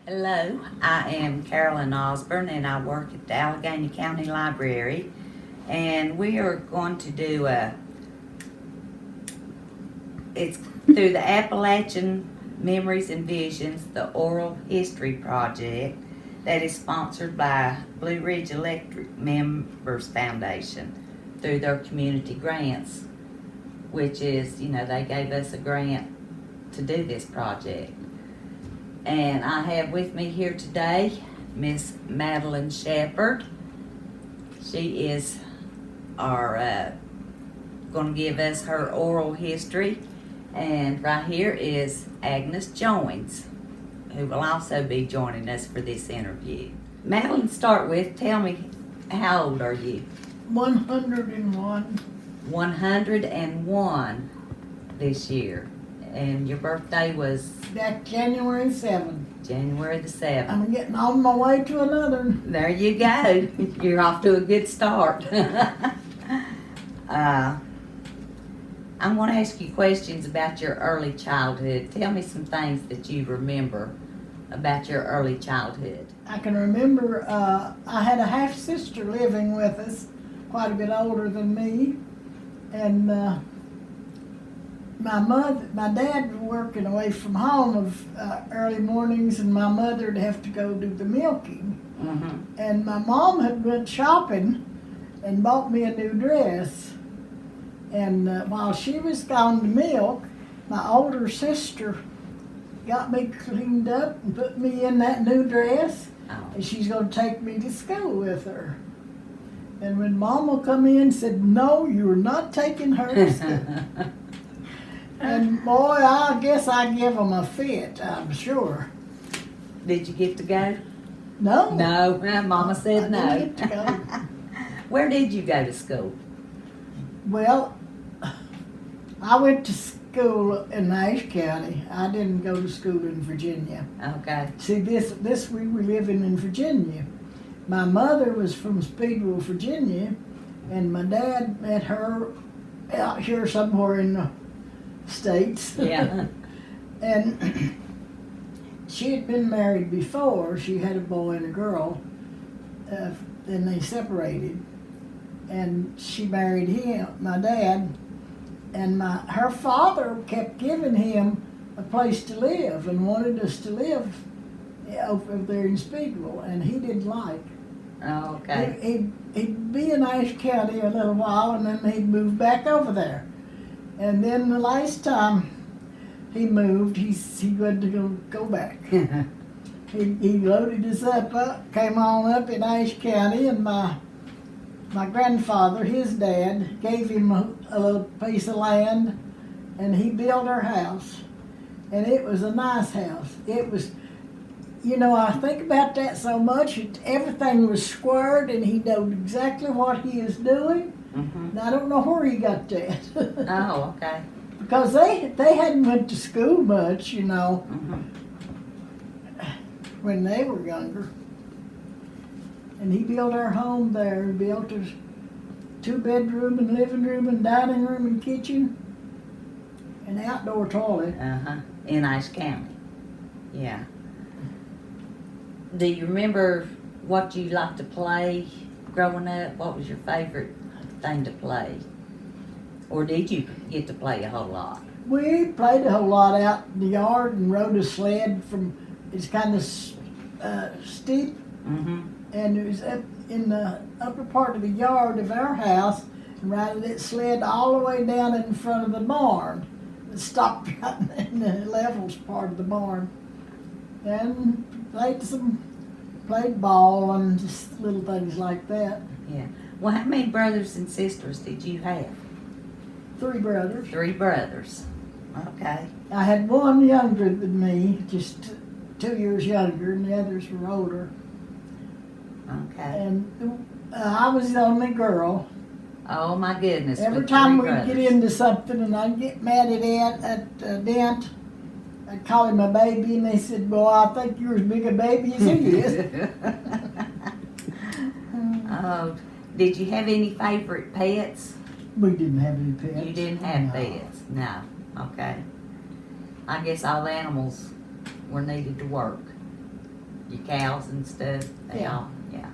Hello, I am Carolyn Osborne and I work at the Allegheny County Library, and we are going to do it's through the Appalachian Memories and Visions, the Oral History Project that is sponsored by Blue Ridge Electric Members Foundation through their community grants, which is, they gave us a grant to do this project. And I have with me here today Miss Madeline Shepherd. She is going to give us her oral history. And right here is Agnes Jones, who will also be joining us for this interview. Madeline, start with, tell me, how old are you? 101. 101 this year. And your birthday was? Back January 7th. January the 7th. I'm getting on my way to another. There you go. You're off to a good start. I'm going to ask you questions about your early childhood. Tell me some things that you remember about your early childhood. I can remember I had a half-sister living with us, quite a bit older than me. And my dad was working away from home of early mornings, and my mother would have to go do the milking. Mm-hmm. And my mom had went shopping and bought me a new dress. And while she was gone to milk, my older sister got me cleaned up and put me in that new dress. Oh. And she's going to take me to school with her. And when Mama come in and said, "No, you're not taking her to school." And boy, I guess I give them a fit, I'm sure. Did you get to go? No. No, Mama said no. I didn't get to go. Where did you go to school? Well, I went to school in Ashe County. I didn't go to school in Virginia. Okay. See, this we were living in Virginia. My mother was from Speedwell, Virginia, and my dad met her out here somewhere in the States. Yeah. And she had been married before. She had a boy and a girl. Then they separated, and she married him, my dad. And her father kept giving him a place to live and wanted us to live over there in Speedwell, and he didn't like. Oh, okay. He'd be in Ashe County a little while, and then he'd move back over there. And then the last time he moved, he wanted to go back. He loaded us up, came on up in Ashe County, and my grandfather, his dad, gave him a little piece of land, and he built our house. And it was a nice house. It was, I think about that so much. Everything was squared, and he knew exactly what he was doing. Mm-hmm. And I don't know where he got that. Oh, okay. Because they hadn't went to school much, Mm-hmm. when they were younger. And he built our home there. He built a 2-bedroom and living room and dining room and kitchen and outdoor toilet. Uh-huh. In Ashe County. Yeah. Do you remember what you liked to play growing up? What was your favorite thing to play? Or did you get to play a whole lot? We played a whole lot out in the yard and rode a sled it's kind of steep. Mm-hmm. And it was up in the upper part of the yard of our house, and riding that sled all the way down in front of the barn. It stopped right in the levels part of the barn. And played ball and just little things like that. Yeah. Well, how many brothers and sisters did you have? 3 brothers. 3 brothers. Okay. I had one younger than me, just 2 years younger, and the others were older. Okay. And I was the only girl. Oh my goodness. Every with time 3 we'd brothers. get into something and I'd get mad at Dent, I'd call him a baby, and they said, "Boy, I think you're as big a baby as he is." Oh, did you have any favorite pets? We didn't have any pets. You didn't have No. pets? No. Okay. I guess all animals were needed to work. your cows and stuff. They Yeah. all, yeah.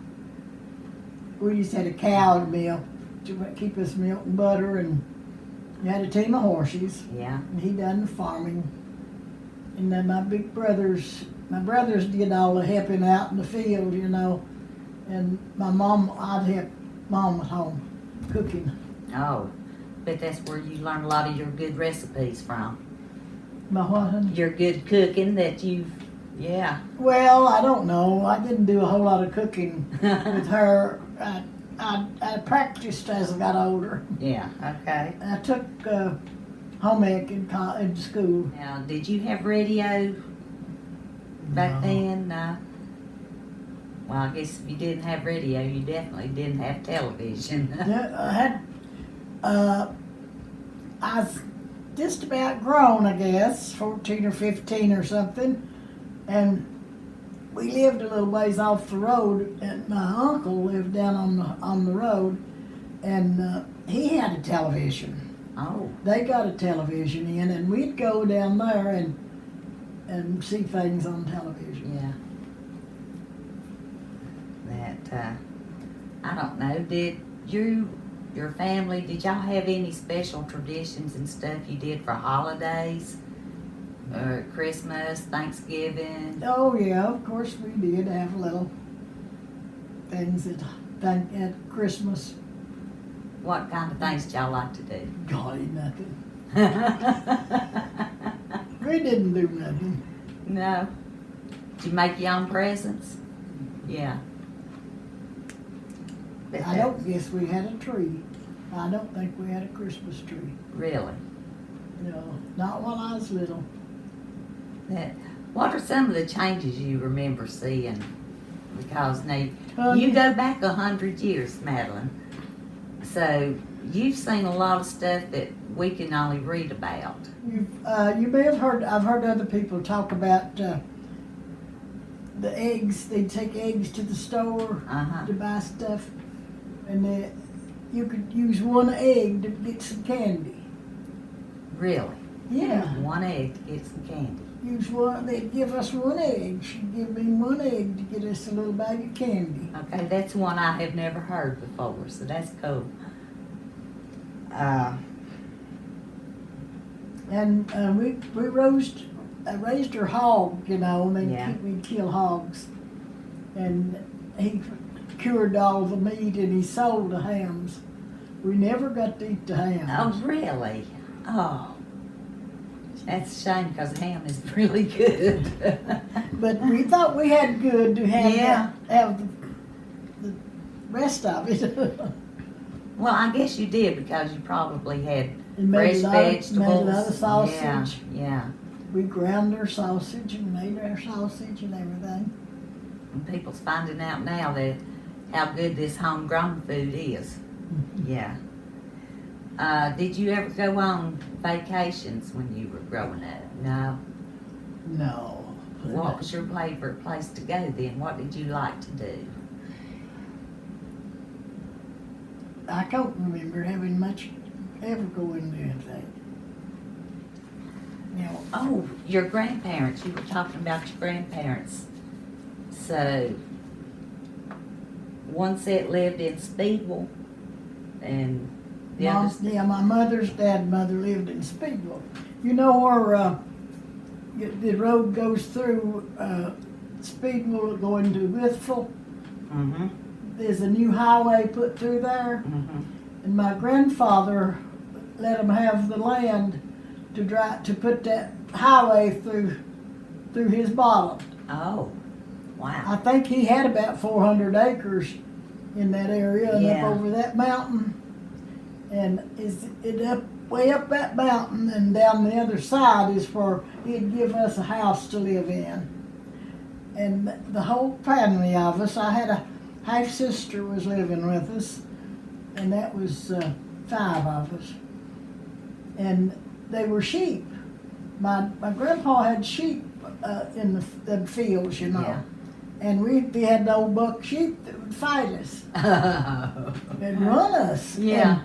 We used to have a cow milk to keep us milk and butter, and we had a team of horses, Yeah. and he done the farming. And then my brothers did all the helping out in the field, you know. And my mom, I'd help Mom at home cooking. Oh, but that's where you learn a lot of your good recipes from. My what, honey? Your good cooking that you've, yeah. Well, I don't know. I didn't do a whole lot of cooking with her. I practiced as I got older. Yeah, okay. I took home ec in school. Now, did you have radio back No. then? No. Well, I guess if you didn't have radio, you definitely didn't have television. Yeah, I was just about grown, I guess, 14 or 15 or something, and we lived a little ways off the road, and my uncle lived down on the road, and he had a television. Oh, They got a television in, and we'd go down there and see things on television. yeah. That, I don't know, did your family, did y'all have any special traditions and stuff you did for holidays? Christmas, Thanksgiving? Oh yeah, of course we did have little things at Christmas. What kind of things did y'all like to do? Golly, nothing. We didn't do nothing. No. Did you make your own presents? Yeah. Bet I that- don't guess we had a tree. I don't think we had a Christmas tree. Really? No, not while I was little. What are some of the changes you remember seeing? Because now Uh, you go back 100 years, Madeline. So you've seen a lot of stuff that we can only read about. You may have heard. I've heard other people talk about the eggs. They take eggs to the store Uh-huh. to buy stuff, and you could use one egg to get some candy. Really? Yeah. One egg to get some candy. Use one. They'd give us one egg. She'd give me one egg to get us a little bag of candy. Okay, that's one I have never heard before, so that's cool. And we raised her hog, you know, and Yeah. we'd kill hogs. And he cured all the meat and he sold the hams. We never got to eat the hams. Oh, really? Oh. That's a shame because ham is really good. But we thought we had good to have, Yeah. have the rest of it. Well, I guess you did because you probably had And fresh made a vegetables. lot of sausage. Yeah, yeah. We ground our sausage and made our sausage and everything. And people's finding out now that how good this homegrown food is. Yeah. Did you ever go on vacations when you were growing up? No. No. What was your favorite place to go then? What did you like to do? I can't remember having much ever going to anything. Now, Oh, your grandparents. You were talking about your grandparents. So, one set lived in Speedwell, and the other. my mother's mother lived in Speedwell. You know where the road goes through Speedwell going to Withville? Mm-hmm. There's a new highway put through there, Mm-hmm. and my grandfather let them have the land to put that highway through his bottom. Oh, wow. I think he had about 400 acres in that area and Yeah. up over that mountain. And way up that mountain and down the other side is where he'd give us a house to live in. And the whole family of us, I had a half sister was living with us, and that was 5 of us. And they were sheep. My grandpa had sheep in the fields, you know. Yeah. And we had the old buck sheep that would fight us and run us. Yeah. And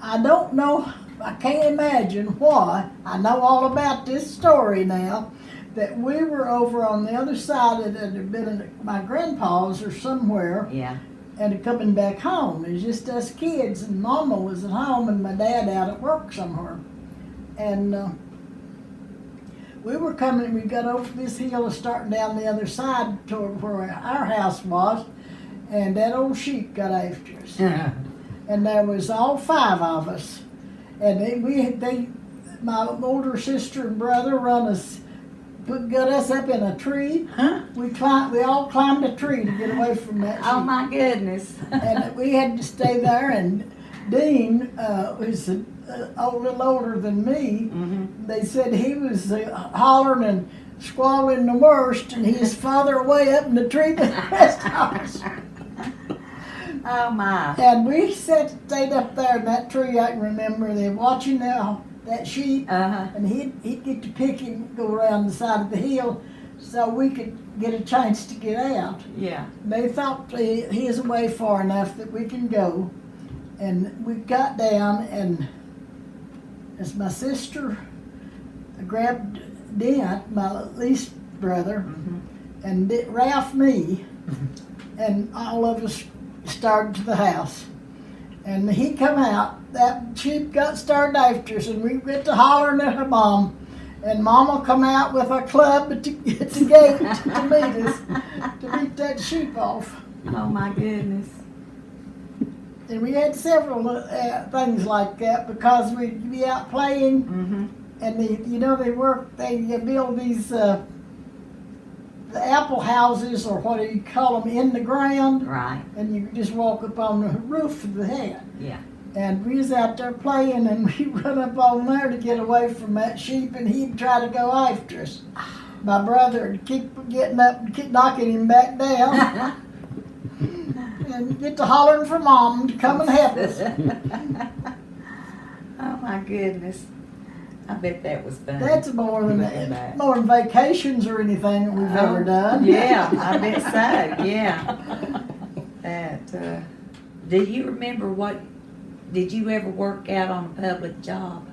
I don't know, I can't imagine why. I know all about this story now, that we were over on the other side. It had been at my grandpa's or somewhere, Yeah. and coming back home. It was just us kids, and Mama was at home and my dad out at work somewhere. And we were coming, we got over this hill and starting down the other side toward where our house was, and that old sheep got after us. And there was all 5 of us. And my older sister and brother got us up in a tree. Huh? We all climbed a tree to get away from that sheep. Oh my goodness. And we had to stay there, and Dean was a little older than me. Mm-hmm. They said he was hollering and squalling the worst, and his father way up in the tree with the rest of us. Oh my. And we stayed up there in that tree. I can remember them watching that sheep, Uh-huh. and he'd get to pick him, go around the side of the hill, so we could get a chance to get out. Yeah. They thought he is away far enough that we can go, and we got down, and as my sister grabbed Dent, my least brother, Mm-hmm. and Ralph me, and all of us started to the house. And he come out, that sheep got started after us, and we went to hollering at her mom. And Mama come out with a club at the gate to meet us, to beat that sheep off. Oh my goodness. And we had several things like that because we'd be out playing, Mm-hmm. and they build these the apple houses, or what do you call them, in the ground, Right. and you just walk up on the roof of the head. Yeah. And we was out there playing, and we run up on there to get away from that sheep, and he'd try to go after us. My brother would keep getting up and keep knocking him back down, and get to hollering for Mom to come and help us. Oh my goodness. I bet that was fun. That's more Looking back. than vacations or anything that we've ever done. Yeah, I bet so, yeah. That, do you remember did you ever work out on a public job?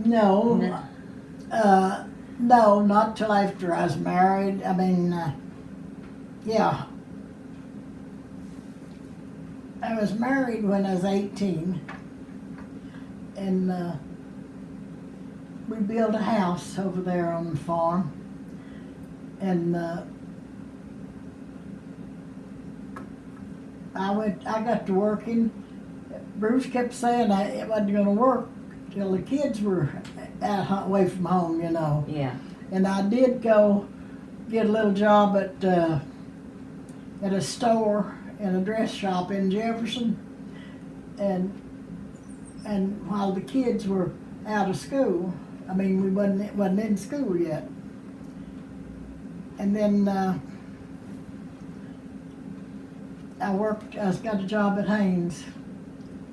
No. No. No, not till after I was married. I mean, yeah. I was married when I was 18, and we built a house over there on the farm, and I got to working. Bruce kept saying I wasn't going to work till the kids were away from home, you know. Yeah. And I did go get a little job at a store in a dress shop in Jefferson, and while the kids were out of school, I mean we wasn't in school yet. And then I got a job at Haynes.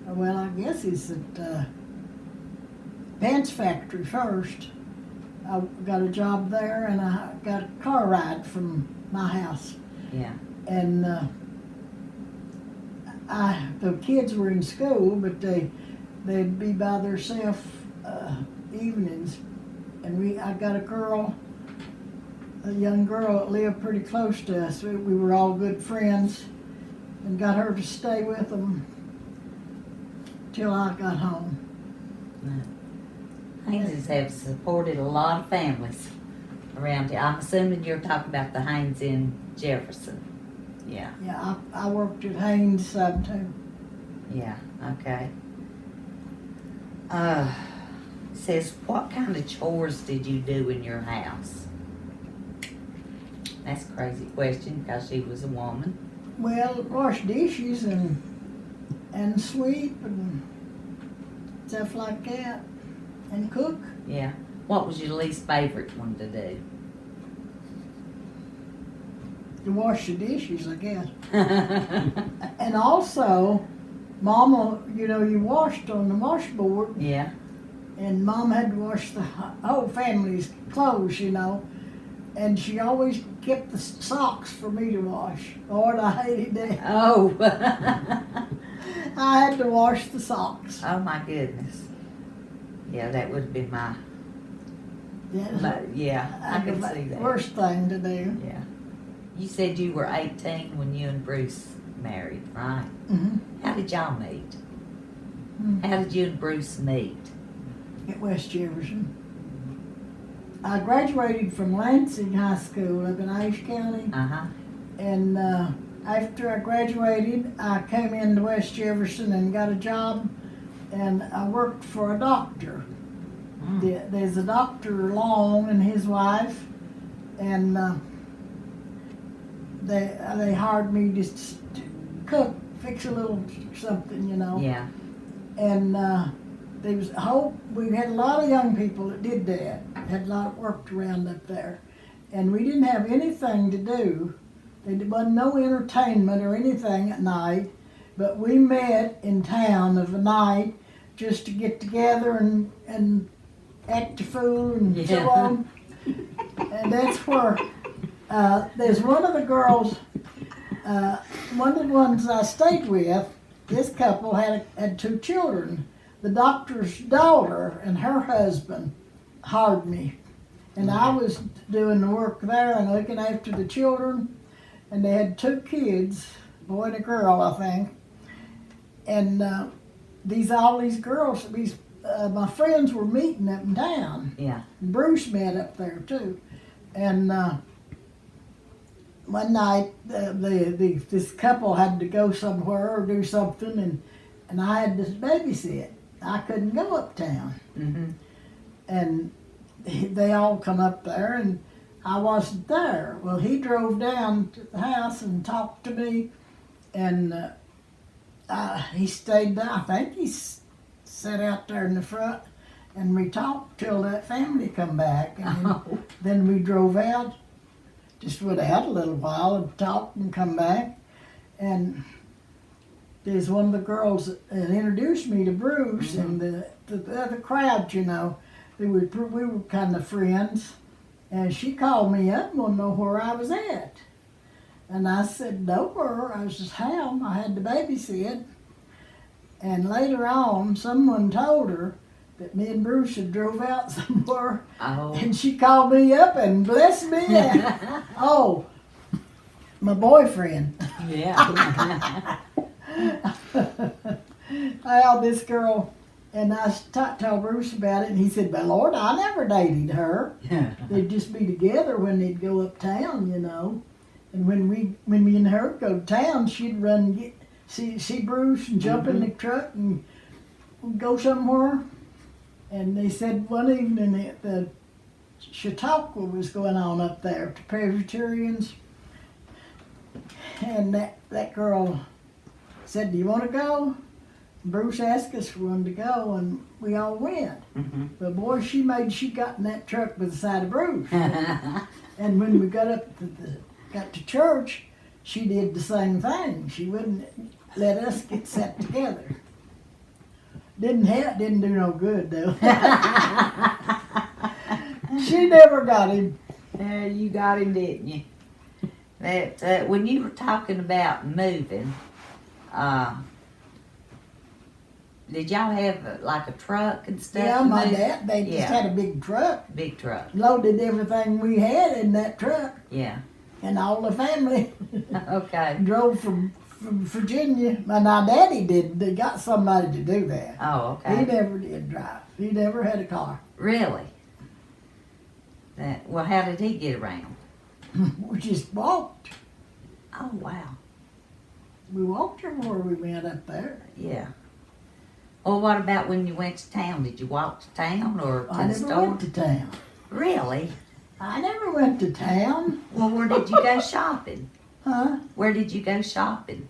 Well, I guess it's at pants factory first. I got a job there, and I got a car ride from my house. Yeah. And the kids were in school, but they'd be by themselves evenings. And I got a young girl that lived pretty close to us. We were all good friends, and got her to stay with them till I got home. Hayneses have supported a lot of families around here. I'm assuming you're talking about the Haynes in Jefferson. Yeah. Yeah, I worked at Haynes too. Yeah, okay. Says, what kind of chores did you do in your house? That's a crazy question because she was a woman. Well, wash dishes and sweep and stuff like that, and cook. Yeah. What was your least favorite one to do? To wash the dishes, I guess. And also, Mama, you washed on the washboard, Yeah. and Mom had to wash the whole family's clothes, and she always kept the socks for me to wash. Lord, I hated that. Oh. I had to wash the socks. Oh my goodness. Yeah, that would have been my Yeah, I can see that. Worst thing to do. Yeah. You said you were 18 when you and Bruce married, right? Mm-hmm. How did y'all meet? How did you and Bruce meet? At West Jefferson. I graduated from Lansing High School up in Ashe County. Uh-huh. And after I graduated, I came into West Jefferson and got a job, and I worked for a doctor. There's a Dr. Long and his wife, and they hired me just to cook, fix a little something, you know. Yeah. And there was we had a lot of young people that did that, had a lot of work around up there, and we didn't have anything to do. There wasn't no entertainment or anything at night, but we met in town of a night just to get together and act a fool and so on. And that's where there's one of the girls, one of the ones I stayed with, this couple had 2 children. The doctor's daughter and her husband hired me. And I was doing the work there and looking after the children. And they had 2 kids, a boy and a girl, I think. And all these girls, my friends were meeting up in town. Yeah. Bruce met up there too. And one night, this couple had to go somewhere or do something, and I had to babysit. I couldn't go uptown. Mm-hmm. And they all come up there, and I wasn't there. Well, he drove down to the house and talked to me, and he stayed there. I think he sat out there in the front, and we talked till that family come back. And then we drove out, just went out a little while and talked and come back. And there's one of the girls that introduced me to Bruce, and the other crowd, you know, we were kind of friends. And she called me up and wanted to know where I was at. And I said, nowhere. I was just home. I had to babysit. And later on, someone told her that me and Bruce had drove out somewhere. Oh. And she called me up and blessed me. Oh, my boyfriend. Yeah. Well, this girl, and I told Bruce about it, and he said, well, Lord, I never dated her. They'd just be together when they'd go uptown, you know. And when me and her go to town, she'd run and get see Bruce and jump in the truck and go somewhere. And they said one evening that the Chautauqua was going on up there to Presbyterians. And that girl said, do you want to go? Bruce asked us if we wanted to go, and we all went. Mm-hmm. But boy, she got in that truck by the side of Bruce. And when we got to church, she did the same thing. She wouldn't let us get set together. Didn't do no good though. She never got him. You got him, didn't you? That when you were talking about moving, did y'all have like a truck and stuff? Yeah, to my move? dad, they just had a big truck. Big truck. Loaded everything we had in that truck. Yeah. And all the family Okay. drove from Virginia. My daddy did. They got somebody to do that. Oh, He okay. never did drive. He never had a car. Really? Well, how did he get around? We just walked. Oh, wow. We walked everywhere we went up there. Yeah. Well, what about when you went to town? Did you walk to town or to I the never store? went to town. Really? I never went to town. Well, where did you go shopping? Huh? Where did you go shopping?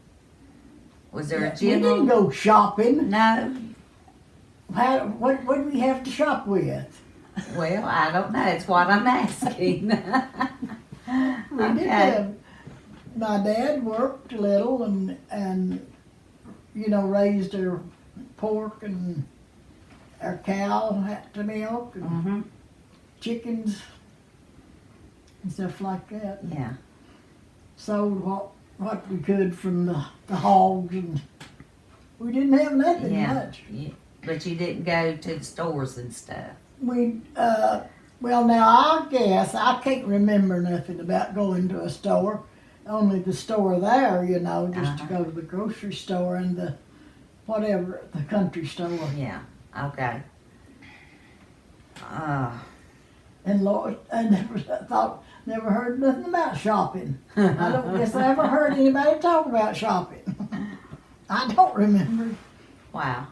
Was there a We general? didn't go shopping. No. What did we have to shop with? Well, I don't know. It's what I'm asking. We did Okay. have, my dad worked a little and you know, raised our pork and our cow had to milk and Mm-hmm. chickens and stuff like that. Yeah. Sold what we could from the hogs, and we didn't have nothing Yeah. much. Yeah. But you didn't go to the stores and stuff. We Well, now I guess I can't remember nothing about going to a store. Only the store there, just to go to the grocery store and the whatever, the country store. Yeah, okay. And Lord, I never heard nothing about shopping. I don't guess I ever heard anybody talk about shopping. I don't remember. Wow.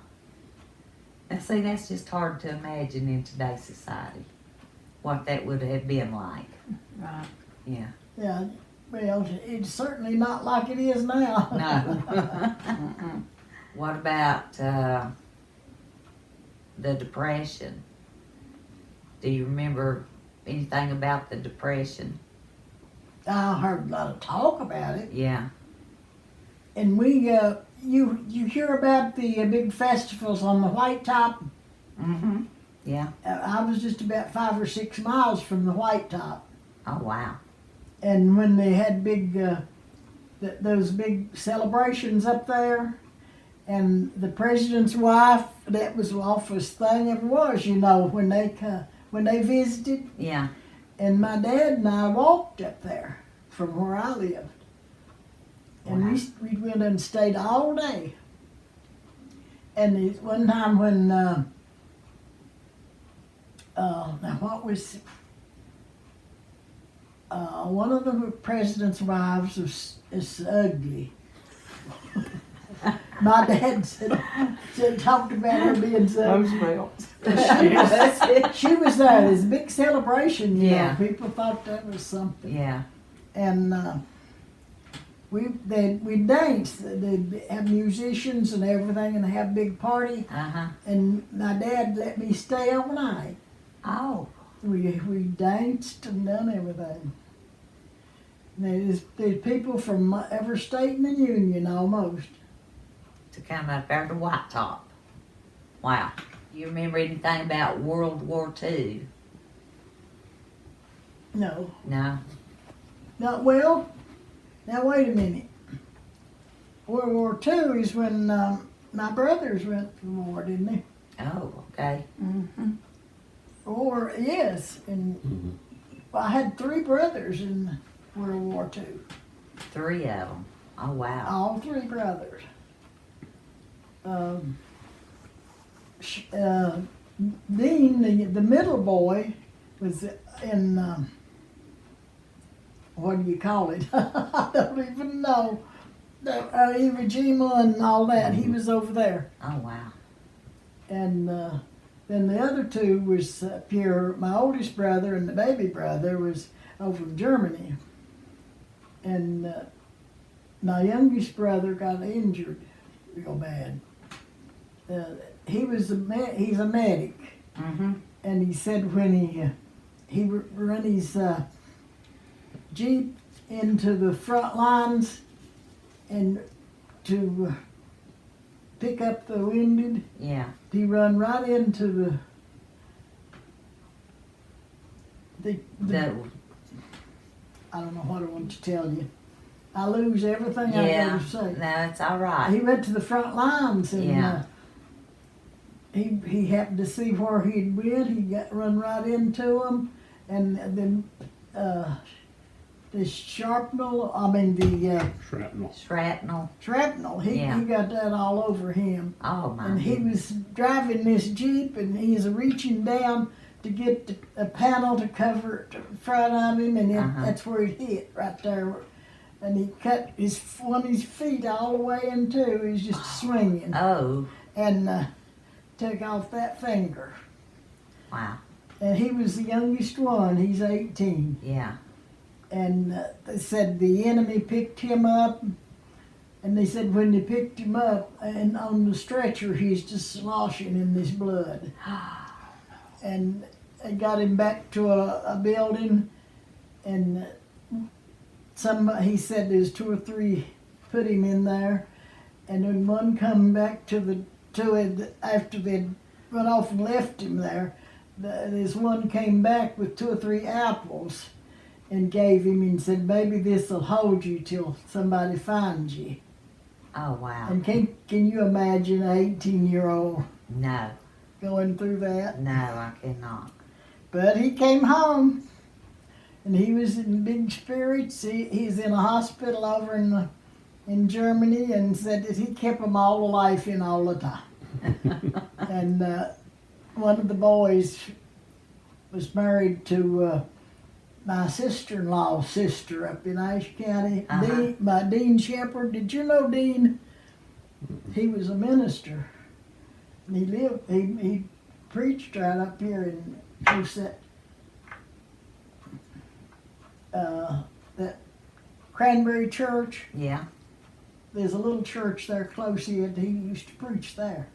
Now see, that's just hard to imagine in today's society, what that would have been like. Right. Yeah. Yeah, well, it's certainly not like it is now. No. What about the Depression? Do you remember anything about the Depression? I heard a lot of talk about it. Yeah. And you hear about the big festivals on the White Top? Mm-hmm. Yeah. I was just about 5 or 6 miles from the White Top. Oh, wow. And when they had those big celebrations up there, and the president's wife, that was the awfulest thing ever was, when they visited. Yeah. And my dad and I walked up there from where I lived. And Wow. we went and stayed all day. And one time when, now what was, one of the president's wives is ugly. My dad said talked about her being so. She was there. There's a big celebration. Yeah. People thought that was something. Yeah. And we danced. They'd have musicians and everything, and have a big party. Uh-huh. And my dad let me stay all night. Oh. We danced and done everything. There's people from every state in the union almost. To come up there to White Top. Wow. You remember anything about World War II? No. No. No, well, now wait a minute. World War II is when my brothers went to war, didn't they? Oh, okay. Mm-hmm. Or, yes. And I had 3 brothers in World War II. 3 of them. Oh, wow. All 3 brothers. Dean, the middle boy, was in, what do you call it? I don't even know. Iwo Jima and all that. He was over there. Oh, wow. And then the other 2 was Pierre, my oldest brother, and the baby brother was over in Germany. And my youngest brother got injured real bad. He's a medic, Mm-hmm. and he said when he run his Jeep into the front lines and to pick up the wounded, Yeah. he run right into the I don't know what I want to tell you. I lose everything I Yeah. gotta say. No, it's all right. He went to the front lines and Yeah. he happened to see where he'd been. He run right into him, and then the shrapnel. Shrapnel. He Yeah. got that all over him. Oh, my And he goodness. was driving this Jeep, and he's reaching down to get a panel to cover it in front of him, and that's where he hit right there. And he cut one of his feet all the way in two. He's just swinging, Oh, and took off that finger. wow. And he was the youngest one. He's 18. Yeah. And they said the enemy picked him up, and they said when they picked him up and on the stretcher, he's just sloshing in this blood. And they got him back to a building, and he said there's 2 or 3 put him in there, and then one come back to it after they'd run off and left him there. This one came back with 2 or 3 apples and gave him and said, maybe this'll hold you till somebody finds you. Oh, wow. And can you imagine an 18-year-old No. going through that? No, I cannot. But he came home, and he was in big spirits. He's in a hospital over in Germany, and said that he kept them all alive in all the time. And one of the boys was married to my sister-in-law's sister up in Ashe County, Dean Shepherd. Did you know Dean? He was a minister. And he preached right up here in close that Cranberry Church. Yeah. There's a little church there close here. He used to preach there.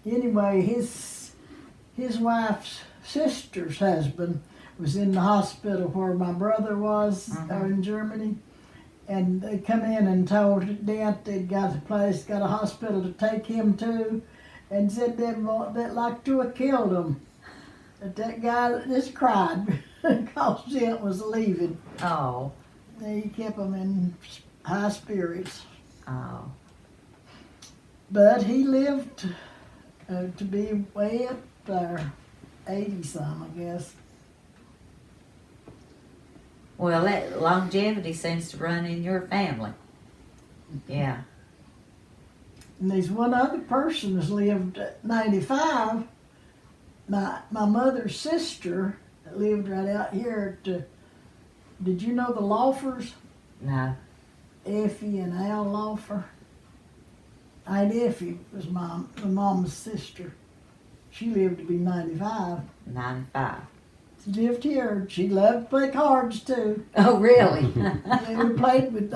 Anyway, his wife's sister's husband was in the hospital where my brother was in Germany, and they come in and told Dent they'd got a hospital to take him to, and said they'd like to have killed him. But that guy just cried because Dent was leaving. Oh. He kept him in high spirits. Oh. But he lived to be way up there, 80-some, I guess. Well, that longevity seems to run in your family. Yeah. And there's one other person that's lived at 95. My mother's sister lived right out here at, did you know the Laufers? No. Effie and Al Laufer. Aunt Effie was my mom's sister. She lived to be 95. 95. She lived here. She loved to play cards too. Oh, really? We played with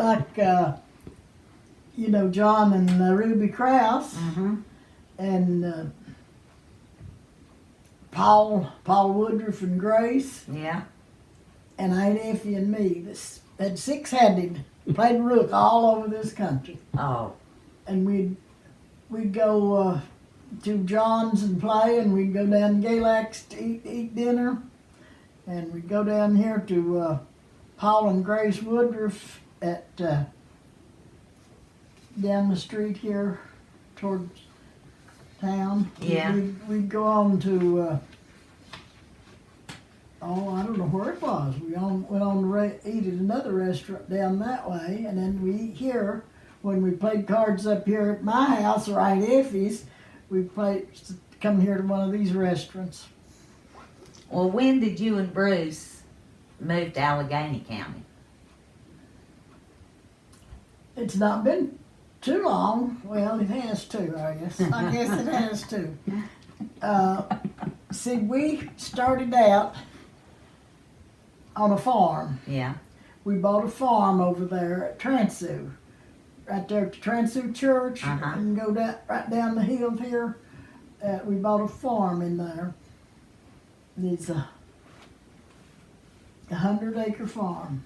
John and Ruby Krause and Paul Woodruff and Grace. Yeah. And Aunt Effie and me. This had six-handed. Played rook all over this country. Oh. And we'd go to John's and play, and we'd go down to Galax to eat dinner, and we'd go down here to Paul and Grace Woodruff at down the street here towards town. Yeah. We'd go on to I don't know where it was. We went on to eat at another restaurant down that way, and then we eat here. When we played cards up here at my house or Aunt Effie's, we come here to one of these restaurants. Well, when did you and Bruce move to Allegheny County? It's not been too long. Well, it has too, I guess. I guess it has too. See, we started out on a farm. Yeah. We bought a farm over there at Transu. Right there at the Transu Church, and go right down the hill here. We bought a farm in there. It's a 100-acre farm.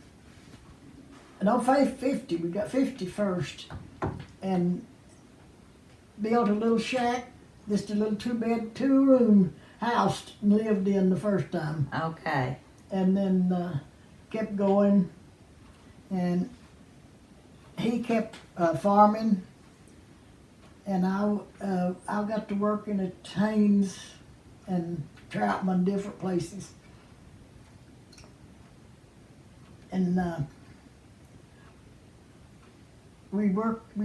No, 50. We got 50 first, and built a little shack, just a little 2-bed, 2-room house, and lived in the first time. Okay. And then kept going, and he kept farming, and I got to working at Haynes and Troutman, different places. And we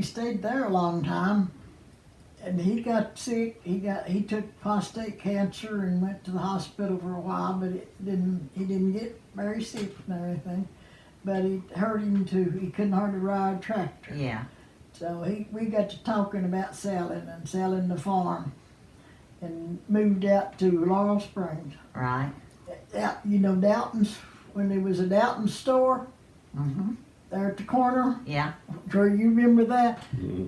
stayed there a long time, and he got sick. He took prostate cancer and went to the hospital for a while, but he didn't get very sick and everything. But it hurt him too. He couldn't hardly ride a tractor. Yeah. So we got to talking about selling the farm, and moved out to Laurel Springs. Right. You know Dalton's, when there was a Dalton store there at the corner? Yeah. Do you remember that? Mm-hmm.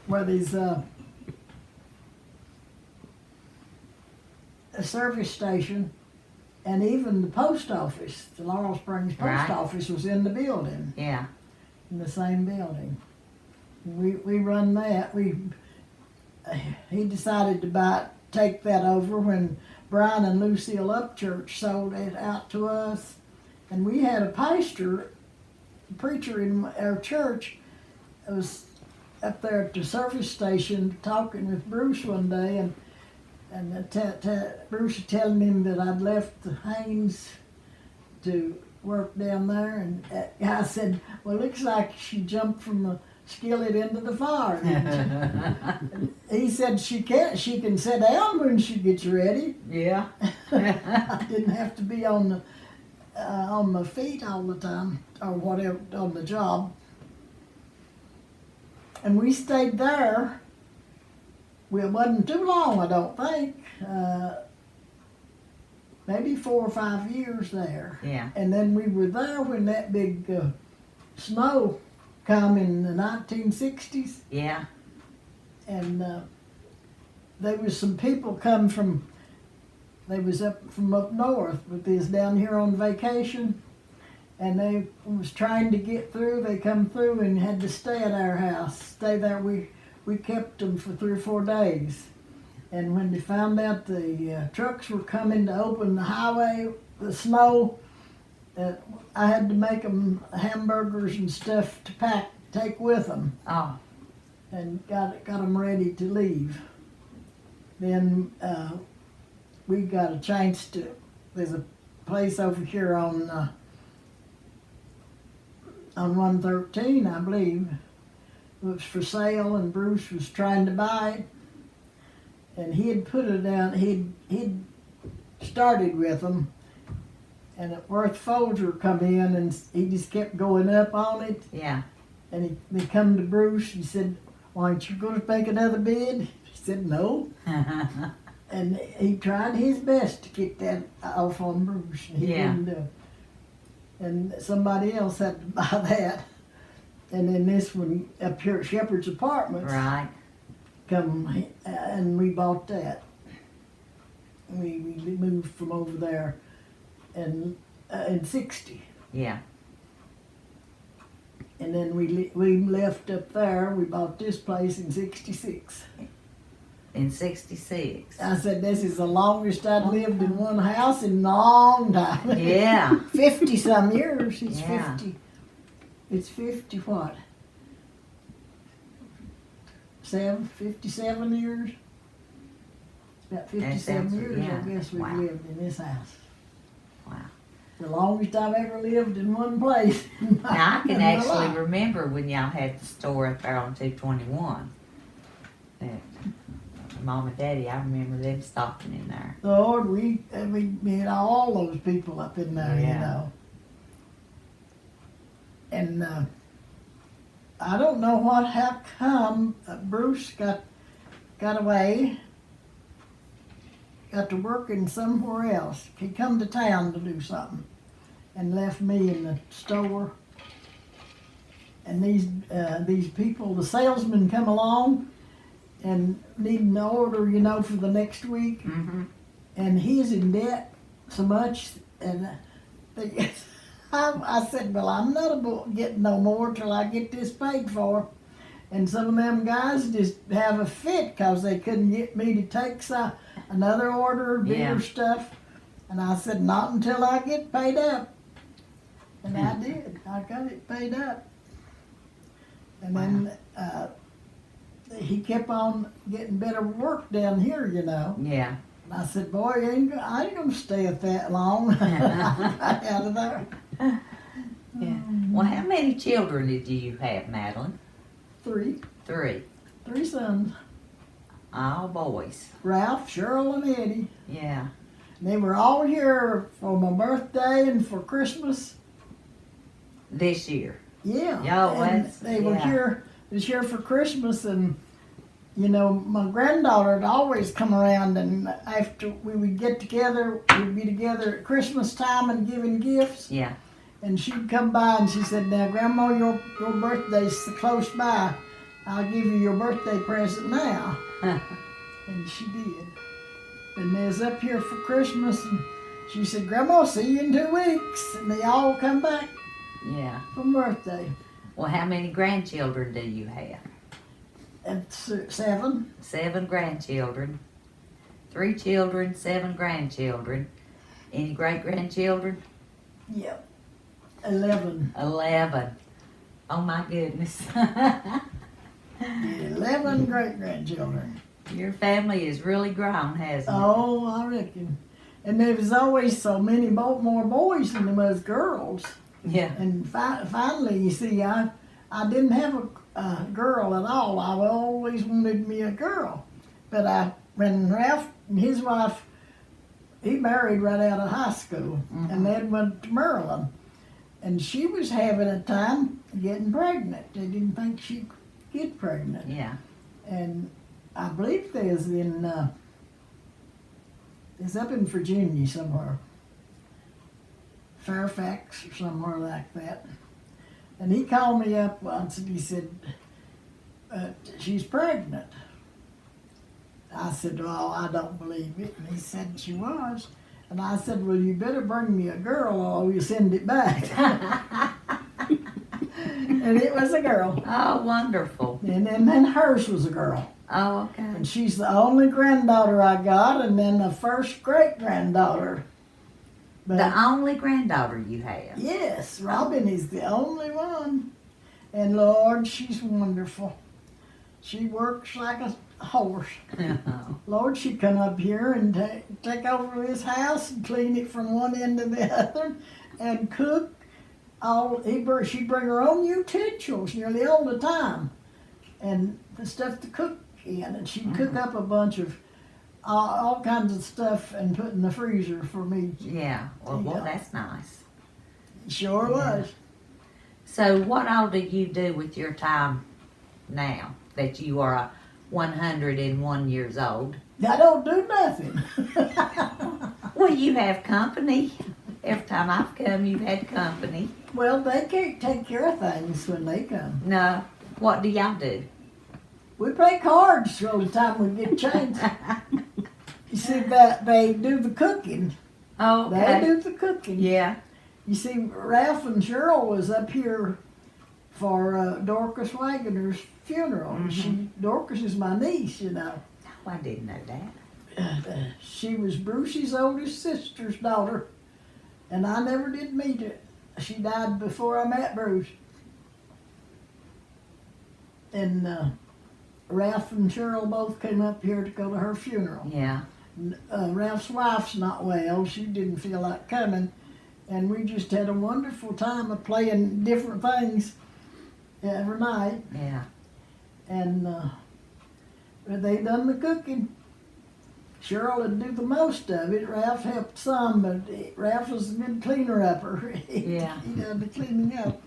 Where there's a service station, and even the post office, the Laurel Springs post office was in the building. Yeah. In the same building. We run that. He decided to take that over when Brian and Lucille Upchurch sold it out to us. And we had a preacher in our church was up there at the service station talking with Bruce one day, And Bruce was telling him that I'd left the Haynes to work down there, and I said, well, looks like she jumped from the skillet into the fire, didn't she? He said she can sit down when she gets ready. Yeah. I didn't have to be on my feet all the time, or whatever, on the job. And we stayed there. Well, it wasn't too long, I don't think. Maybe 4 or 5 years there. Yeah. And then we were there when that big snow come in the 1960s. Yeah. And there was some people come from, they was from up north, but they was down here on vacation. And they was trying to get through. They come through and had to stay at our house. Stay there. We kept them for 3 or 4 days. And when they found out the trucks were coming to open the highway, the snow, I had to make them hamburgers and stuff to take with them. Oh. And got them ready to leave. Then we got a chance to. There's a place over here on 113, I believe. It was for sale, and Bruce was trying to buy it. And he had put it down. He'd started with them, and Worth Folger come in, and he just kept going up on it. Yeah. And they come to Bruce. He said, "Why aren't you going to make another bid?" He said, "No." And he tried his best to get that off on Bruce. And he didn't do it. And somebody else had to buy that. And then this one up here at Shepherd's Apartments. Right. Come and we bought that. We moved from over there in 60. Yeah. And then we left up there. We bought this place in 66. In 66. I said, this is the longest I'd lived in one house in a long time. Yeah. 50 some years. It's Yeah. 50. It's 50 what? 57 years? It's about 57 years, yeah. I guess, we've Wow. lived in this house. Wow. The longest I've ever lived in one place. Now, I can in my actually life. remember when y'all had the store up there on 221. Mom and Daddy, I remember them stopping in there. Lord, we met all those people up in there, you Yeah. know. And I don't know how come Bruce got away, got to working somewhere else. He come to town to do something and left me in the store. And these people, the salesmen come along and need an order, you know, for the next week. Mm-hmm. And he's in debt so much, and I said, well, I'm not getting no more till I get this paid for. And some of them guys just have a fit because they couldn't get me to take another order, bigger stuff. And I said, not until I get paid up. And I did. I got it paid up. And then he kept on getting better work down here, you know. Yeah. And I said, boy, I ain't gonna stay at that long. I got out of there. Yeah. Well, how many children did you have, Madeline? 3 sons. All boys. Ralph, Cheryl, and Eddie. Yeah. And they were all here for my birthday and for Christmas. This year. Yeah. Oh, and that's, they were here. Was here for Christmas, and you know, my granddaughter would always come around, and after we would get together, we'd be together at Christmas time and giving gifts. Yeah. And she'd come by and she said, now, Grandma, your birthday's so close by. I'll give you your birthday present now. And she did. And they was up here for Christmas, and she said, Grandma, see you in 2 weeks. And they all come back Yeah. for birthday. Well, how many grandchildren do you have? And 7. 7 grandchildren. 3 children, 7 grandchildren. Any great-grandchildren? Yep. 11. 11. Oh, my goodness. 11 great-grandchildren. Your family has really grown, hasn't it? Oh, I reckon. And there was always so many more boys than there was girls. Yeah. And finally, you see, I didn't have a girl at all. I always wanted me a girl. But when Ralph and his wife, he married right out of high school, and they went to Maryland. And she was having a time getting pregnant. They didn't think she'd get pregnant. Yeah. And I believe there's it's up in Virginia somewhere. Fairfax or somewhere like that. And he called me up once and he said, she's pregnant. I said, well, I don't believe it. And he said she was. And I said, well, you better bring me a girl or we'll send it back. And it was a girl. Oh, wonderful. And then hers was a girl. Oh, okay. And she's the only granddaughter I got, and then the first great-granddaughter. But The only granddaughter you have. yes, Robin is the only one. And Lord, she's wonderful. She works like a horse. Oh. Lord, she'd come up here and take over this house and clean it from one end to the other and cook. She'd bring her own utensils nearly all the time and the stuff to cook in. And she'd cook up a bunch of all kinds of stuff and put in the freezer for me. Yeah. Well, Yeah. that's nice. Sure was. So what all do you do with your time now that you are 101 years old? I don't do nothing. Well, you have company. Every time I've come, you've had company. Well, they can't take care of things when they come. No. What do y'all do? We play cards all the time we get changed. You see, that they do the cooking. Oh, They okay. do the cooking. Yeah. You see, Ralph and Cheryl was up here for Dorcas Wagoner's funeral. Dorcas is my niece, you know. Oh, I didn't know that. She was Bruce's oldest sister's daughter, and I never did meet her. She died before I met Bruce. And Ralph and Cheryl both came up here to go to her funeral. Yeah. Ralph's wife's not well. She didn't feel like coming. And we just had a wonderful time of playing different things every night. Yeah. And they done the cooking. Cheryl would do the most of it. Ralph helped some, but Ralph was a good cleaner-upper. Yeah. He done the cleaning up.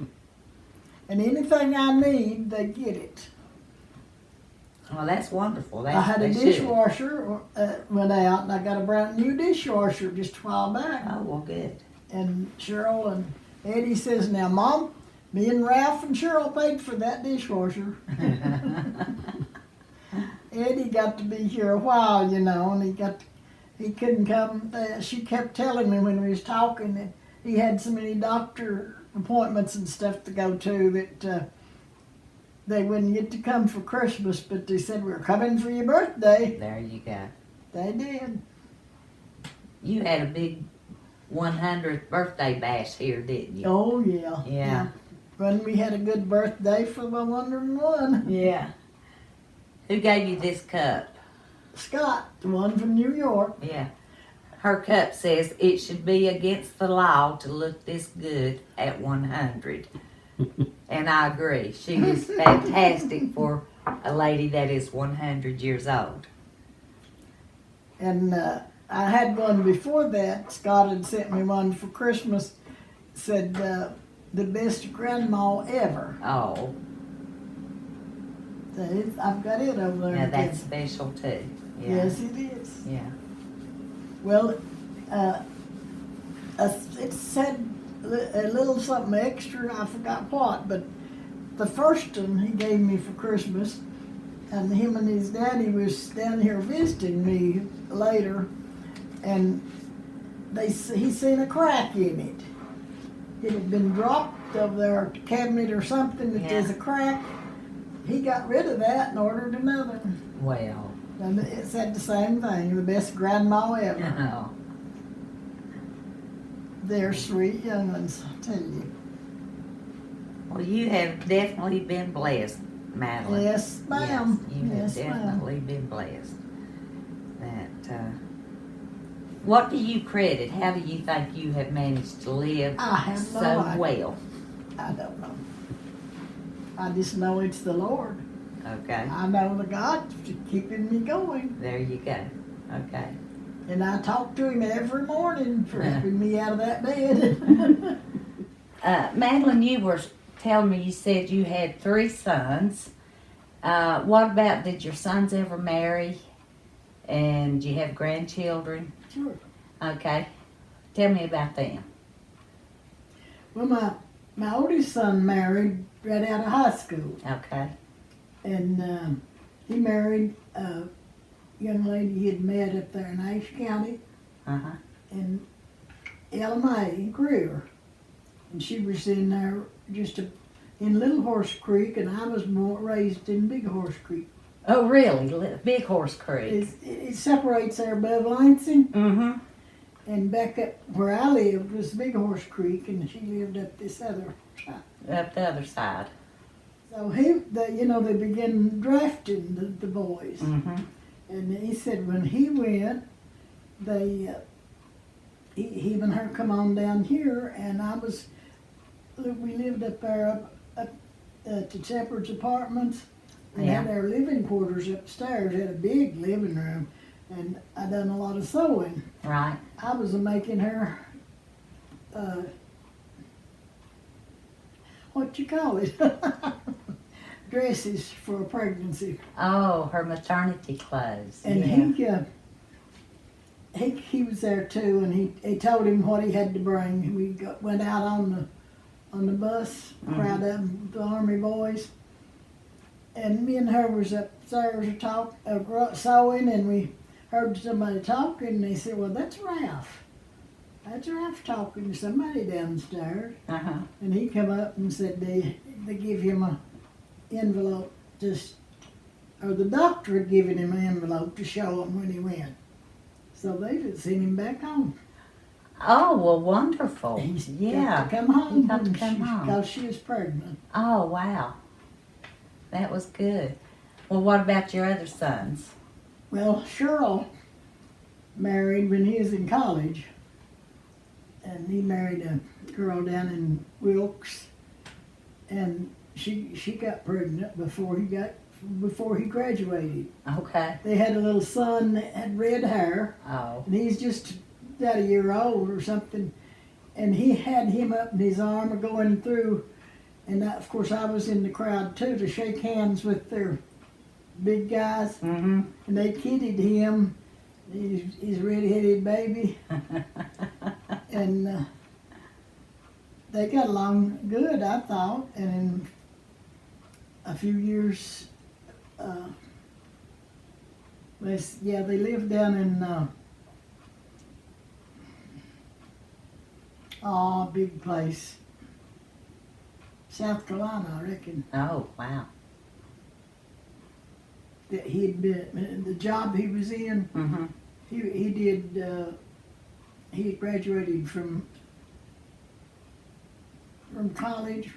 And anything I need, they get it. Well, that's wonderful. I had a they should. dishwasher went out, and I got a brand new dishwasher just a while back. Oh, well, good. And Cheryl and Eddie says, now, Mom, me and Ralph and Cheryl paid for that dishwasher. Eddie got to be here a while, you know, and he couldn't come. She kept telling me when we was talking that he had so many doctor appointments and stuff to go to that they wouldn't get to come for Christmas, but they said, we're coming for your birthday. There you go. They did. You had a big 100th birthday bash here, didn't you? Oh, yeah. Yeah. When we had a good birthday for the 101. Yeah. Who gave you this cup? Scott, the one from New York. Yeah. Her cup says it should be against the law to look this good at 100. And I agree. She is fantastic for a lady that is 100 years old. And I had one before that. Scott had sent me one for Christmas. Said, the best grandma ever. Oh, I've got it over there. yeah, again. that's special too. Yeah. Yes, it is. Yeah. Well, it said a little something extra. I forgot what, but the first one he gave me for Christmas, and him and his daddy was down here visiting me later, and he seen a crack in it. It had been dropped over there at the cabinet or something. That there's a crack. He got rid of that and ordered another. Well. And it said the same thing, the best grandma ever. Oh. They're sweet young ones, I tell you. Well, you have definitely been blessed, Madeline. Yes, ma'am. Yes, you have Yes, ma'am. definitely been blessed. What do you credit? How do you think you have managed to live I have no so idea. well? I don't know. I just know it's the Lord. Okay, I know the God keeping me going. there you go. Okay. And I talk to him every morning for helping me out of that bed. Madeline, you were telling me you said you had 3 sons. What about, did your sons ever marry? And do you have grandchildren? Sure. Okay. Tell me about them. Well, my oldest son married right out of high school. Okay. And he married a young lady he had met up there in Ashe County Uh-huh. in LMA in Greer. And she was in there in Little Horse Creek, and I was raised in Big Horse Creek. Oh, really? Big Horse Creek. It separates there above Lansing, Mm-hmm. and back up where I lived was Big Horse Creek, and she lived up this other side. Up the other side. So they began drafting the boys. Mm-hmm. And he said when he went, he and her come on down here, and we lived up there up to Shepherd's Apartments, and Yeah. had our living quarters upstairs. Had a big living room, and I done a lot of sewing. Right. I was making her, what you call it, dresses for a pregnancy. Oh, her maternity clothes. And yeah. he was there too, and he told him what he had to bring. We went out on the bus, crowd of the Army boys, and me and her was upstairs sewing, and we heard somebody talking, and they said, "Well, that's Ralph. That's Ralph talking to somebody downstairs." Uh-huh. And he come up and said they give him a envelope or the doctor had given him an envelope to show him when he went. So they just sent him back home. Oh, well, wonderful. He's Yeah. got to come home He got to come home. because she was pregnant. Oh, wow. That was good. Well, what about your other sons? Well, Cheryl married when he was in college, and he married a girl down in Wilkes, and she got pregnant before he graduated. Okay. They had a little son that had red hair, Oh. and he's just about a year old or something, and he had him up in his arm going through, and of course I was in the crowd too to shake hands with their big guys, Mm-hmm. and they kidded him. He's a red-headed baby, and they got along good, I thought, and in a few years, they lived down in big place, South Carolina, I reckon. Oh, wow. That he'd been the job he was in. Mm-hmm. He had graduated from college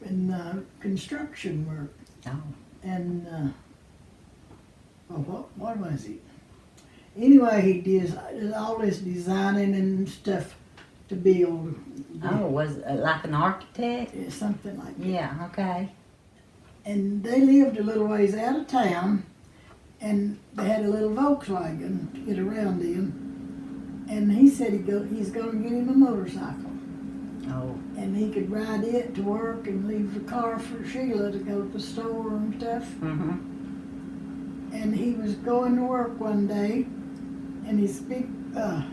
in construction work. Oh. And what was it? Anyway, he did all this designing and stuff to build. Oh, was it like an architect? Yeah, something like that. Yeah, okay. And they lived a little ways out of town, and they had a little Volkswagen to get around in. And he said he's going to get him a motorcycle. Oh. And he could ride it to work and leave the car for Sheila to go to the store and stuff. Mm-hmm. And he was going to work one day, and his big, got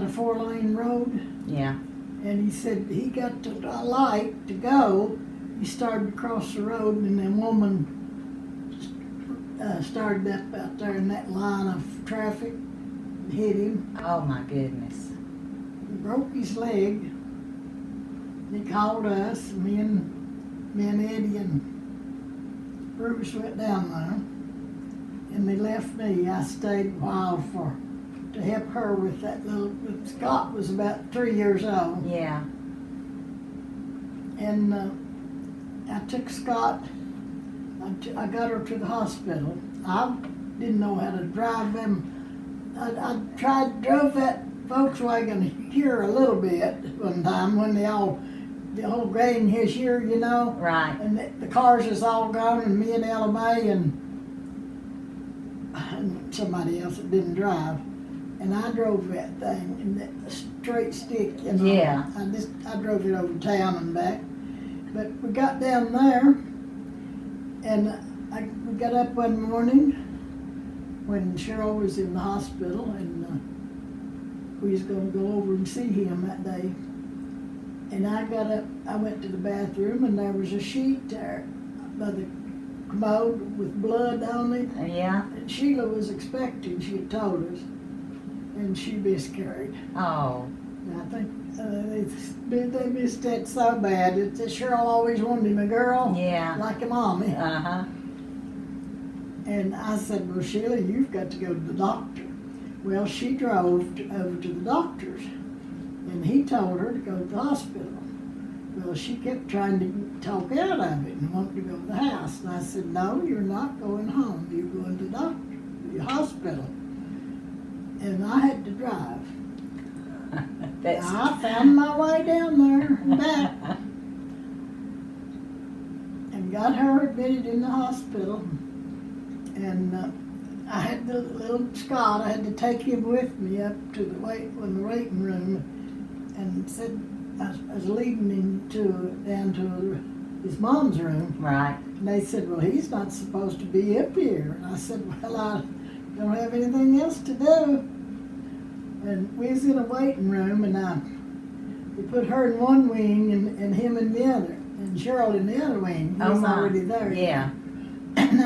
a 4-lane road, Yeah. and he said he got to a light to go. He started to cross the road, and a woman started up out there in that line of traffic and hit him. Oh, my goodness. He broke his leg. He called us, me and Eddie and Bruce went down there, and they left me. I stayed a while to help her with that little. Scott was about 3 years old, Yeah. and I took Scott I got her to the hospital. I didn't know how to drive them. I drove that Volkswagen here a little bit one time when the whole grain his here, you know. Right. And the cars was all gone, and me and Ella Mae and somebody else that didn't drive. And I drove that thing in that straight stick, you know. Yeah. I drove it over town and back. But we got down there, and we got up one morning when Cheryl was in the hospital, and we was going to go over and see him that day. And I got up, I went to the bathroom, and there was a sheet there by the commode with blood on it. Yeah. And Sheila was expecting, she had told us, and she miscarried. Oh. And I think they missed that so bad. Cheryl always wanted him a girl, Yeah. like a mommy. Uh-huh. And I said, well, Sheila, you've got to go to the doctor. Well, she drove over to the doctor's, and he told her to go to the hospital. Well, she kept trying to talk out of it and wanted to go to the house. And I said, no, you're not going home. You're going to the hospital. And I had to drive. I found my way down there and back and got her admitted in the hospital. And I had the little Scott, I had to take him with me up to the waiting room, and said I was leading him down to his mom's room. Right. And they said, well, he's not supposed to be up here. And I said, well, I don't have anything else to do. And we was in a waiting room, and we put her in one wing and him in the other, and Cheryl in the other wing. He was already there. Yeah. And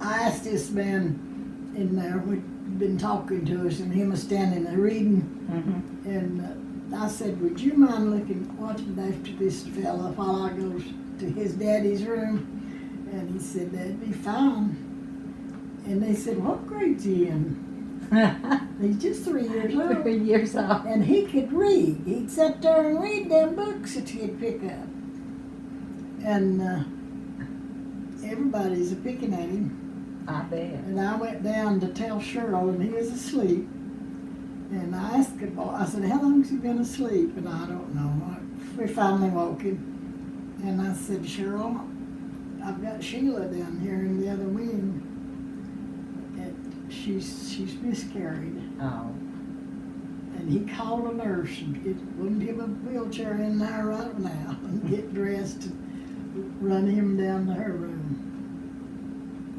I asked this man in there who'd been talking to us, and him was standing there reading. Mm-hmm. And I said, would you mind watching after this fella while I go to his daddy's room? And he said, that'd be fine. And they said, what grade's he in? He's just 3 years old. 3 years old. And he could read. He'd sit there and read them books that he'd pick up. And everybody's a picking at him. I bet. And I went down to tell Cheryl, and he was asleep. And I asked him, I said, how long's he been asleep? And I don't know. We finally woke him. And I said, Cheryl, I've got Sheila down here in the other wing. And she's miscarried. Oh. And he called a nurse and wouldn't give a wheelchair in there right now and get dressed and run him down to her room.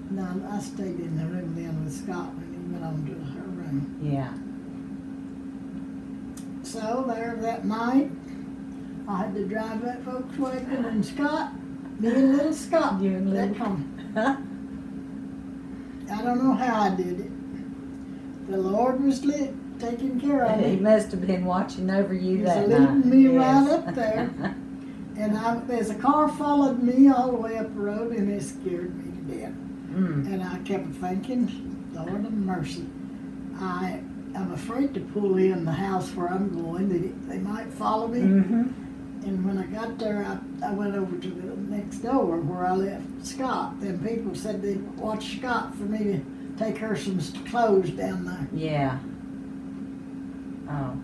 Now, I stayed in the room then with Scott when he went on to her room. Yeah. So there that night, I had to drive that Volkswagen, and Scott, me and little Scott, You and little- that come. I don't know how I did it. The Lord was taking care of He me. must have been watching over you He that was night. leading me Yes. right up there. And there's a car followed me all the way up the road, and it scared me to death. Mm. And I kept thinking, Lord of mercy, I'm afraid to pull in the house where I'm going. They might follow me. Mm-hmm. And when I got there, I went over to the next door where I left Scott. Then people said they'd watch Scott for me to take her some clothes down there. Yeah. Oh.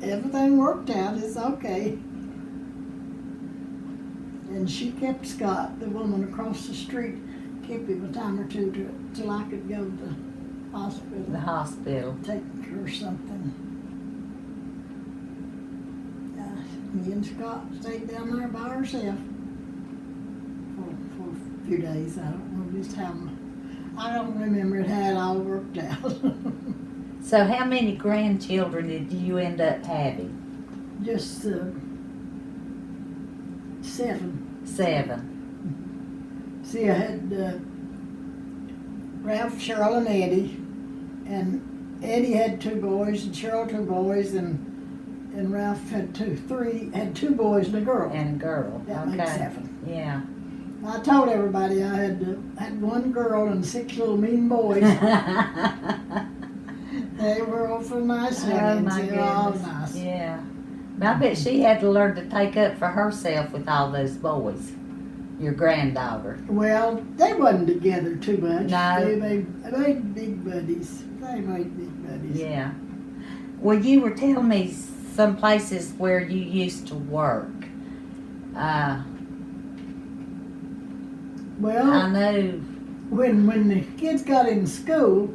Everything worked out. It's okay. And she kept Scott, the woman across the street, kept him a time or two till I could go to the hospital. The hospital. Take her something. Me and Scott stayed down there by ourselves for a few days. I don't know just how. I don't remember how it all worked out. So how many grandchildren did you end up having? Just 7. 7. See, I had Ralph, Cheryl, and Eddie. And Eddie had 2 boys, and Cheryl 2 boys, and Ralph had 2 boys and a girl. And a girl. That Okay. makes 7. Yeah. I told everybody I had 1 girl and 6 little mean boys. They were awful nice. Oh my They were all goodness. nice. Yeah. But I bet she had to learn to take up for herself with all those boys. Your granddaughter. Well, they wasn't together too much. No. They made big buddies. They made big buddies. Yeah. Well, you were telling me some places where you used to work. Well, I know. when the kids got in school,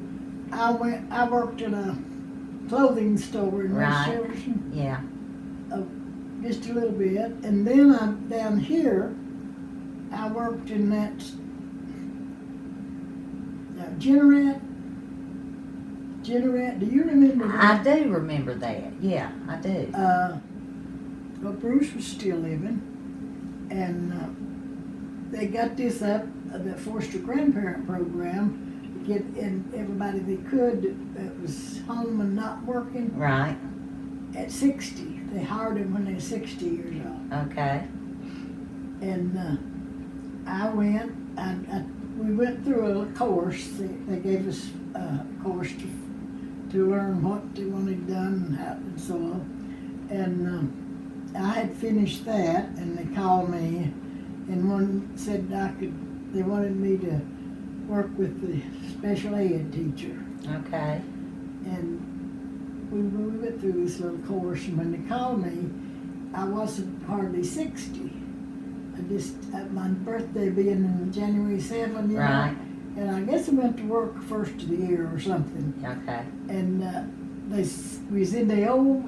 I worked in a clothing store in West Right. Jefferson, Yeah. just a little bit, and then down here, I worked in that Generat. Do you remember I that? do remember that. Yeah, I do. Well, Bruce was still living, and they got this up, the foster grandparent program, to get in everybody they could that was home and not working Right. at 60. They hired them when they were 60 years old. Okay. And I went, we went through a course. They gave us a course to learn what they wanted done and how and so on. And I had finished that, and they called me, and one said they wanted me to work with the special ed teacher. Okay. And we went through this little course, and when they called me, I wasn't hardly 60. My birthday being in January 7, you know, Right. and I guess I went to work first of the year or something. Okay. And we was in the old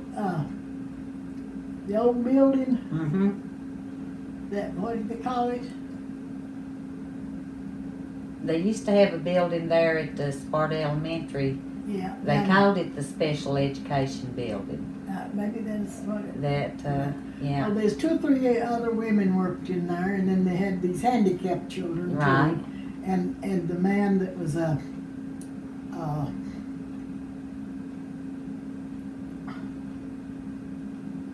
building, Mm-hmm. what did they call it? They used to have a building there at the Sparta Elementary. Yeah. They called it the Special Education Building. Maybe that's what it. Yeah. Well, there's 2 or 3 other women worked in there, and then they had these handicapped children Right. too. And the man that was a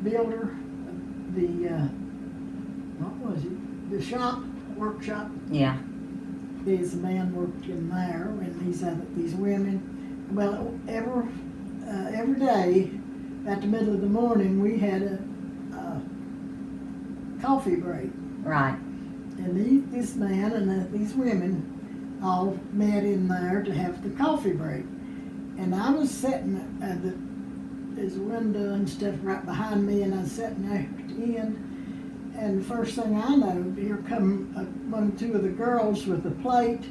builder, what was it? The workshop. Yeah. There's a man worked in there, and these women. Well, every day, at the middle of the morning, we had a coffee break. Right. And this man and these women all met in there to have the coffee break. And I was sitting there's a window and stuff right behind me, and I was sitting there at the end. And the first thing I know, here come 1 or 2 of the girls with a plate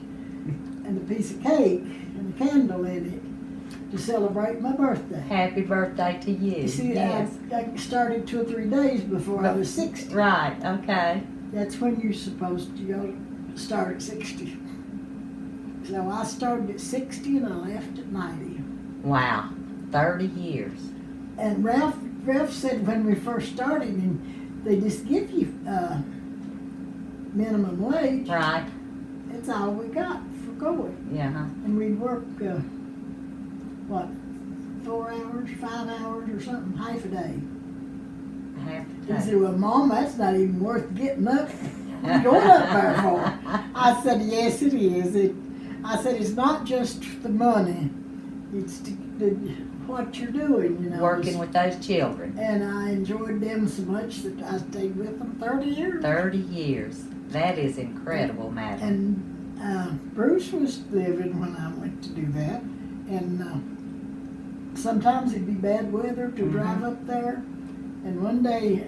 and a piece of cake and a candle in it to celebrate my birthday. Happy birthday to you. You see, Yes. I started 2 or 3 days before I was 60. Right. Okay. That's when you're supposed to start at 60. So I started at 60 and I left at 90. Wow. 30 years. And Ralph said when we first started, and they just give you minimum wage. Right. That's all we got for going. Yeah. And we'd work, 4 hours, 5 hours or something, half a day. Half He a said, well, Mom, that's not even worth getting up and going up there for. I said, yes, it is. I said, it's not just the money. It's what you're doing, you know. Working with those children. And I enjoyed them so much that I stayed with them 30 years. 30 years. That is incredible, Madeline. And Bruce was living when I went to do that. And sometimes it'd be bad weather to drive up there. And one day,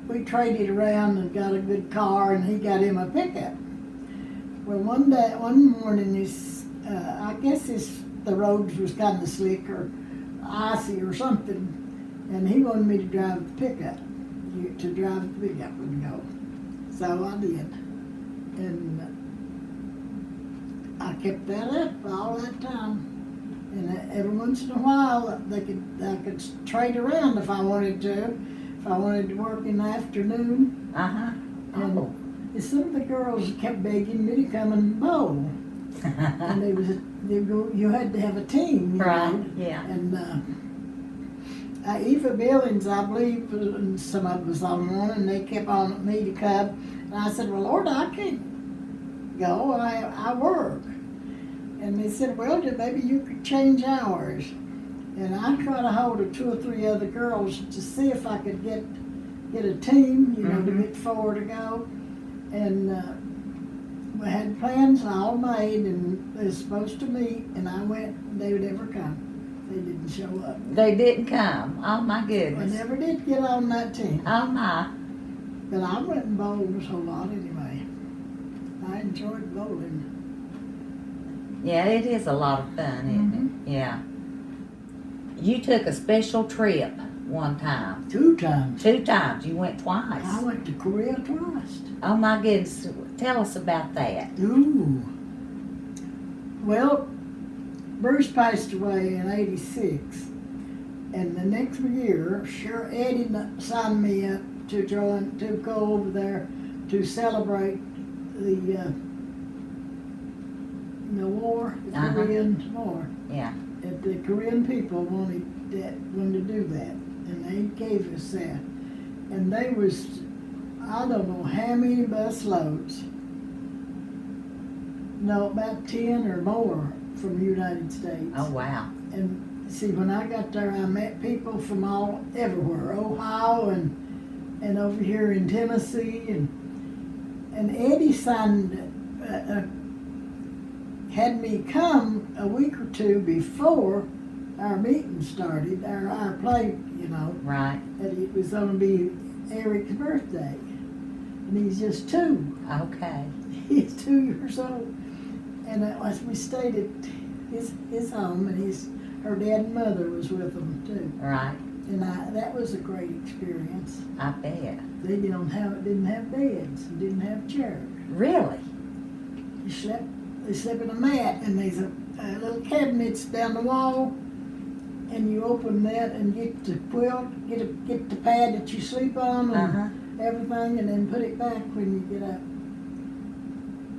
we traded around and got a good car, and he got him a pickup. Well, one morning, I guess the roads was kind of slick or icy or something, and he wanted me to drive the pickup. To drive the pickup would go. So I did. And I kept that up all that time. And every once in a while, I could trade around if I wanted to. If I wanted to work in the afternoon. Uh-huh. Oh. And some of the girls kept begging me to come and bowl. And you had to have a team, you Right, know. yeah. And Eva Billings, I believe, and some of us on one, and they kept on me to come. And I said, well, Lord, I can't go. I work. And they said, well, maybe you could change hours. And I tried to hold 2 or 3 other girls to see if I could get get a team, you know, to get 4 to go. And we had plans all made, and they were supposed to meet, and I went, and they would never come. They didn't show up. They didn't come. Oh my I goodness. never did get on that team. Oh my. But I went and bowled a whole lot anyway. I enjoyed bowling. Yeah, it is a lot of fun, isn't it? Yeah. You took a special trip one time. 2 times. 2 times. You went twice. I went to Korea twice. Oh my goodness. Tell us about that. Ooh. Well, Bruce passed away in '86. And the next year, sure, Eddie signed me up to go over there to celebrate the war, the Korean War. Yeah. And the Korean people wanted to do that, and they gave us that. And they was, I don't know how many bus loads. No, about 10 or more from the United States. Oh wow. And see, when I got there, I met people from everywhere, Ohio and over here in Tennessee, and Eddie signed, had me come a week or 2 before our meeting started, our play, you know. Right. That it was going to be Eric's birthday, and he's just 2. Okay. He's 2 years old, and we stayed at his home, and her dad and mother was with them too. Right. And that was a great experience. I bet. They didn't have beds, and didn't have chairs. Really? They slept in a mat, and there's a little cabinets down the wall, and you open that and get the quilt, get the pad that you sleep on, and everything, and then put it back when you get up.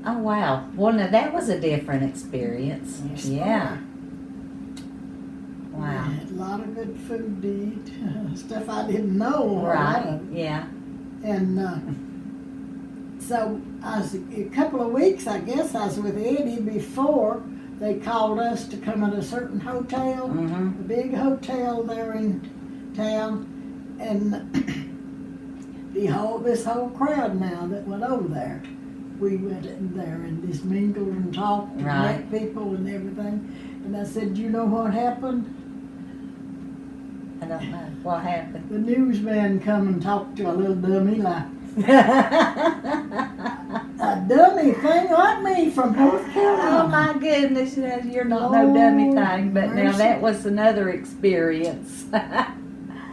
Oh wow. Well, now that was a different experience. Yes, Yeah. We Wow. had a lot of good food to eat, stuff I didn't know. a lot Right. of. Yeah. And so I was a couple of weeks, I guess, I was with Eddie before they called us to come at a certain hotel, Mhm. a big hotel there in town, and this whole crowd now that went over there. We went in there and just mingled and talked and Right. met people and everything. And I said, you know what happened? I don't know what happened. The newsman come and talked to a little dummy like, a dummy thing like me from North Oh Carolina. my goodness, you're not no dummy thing, but now mercy. that was another experience.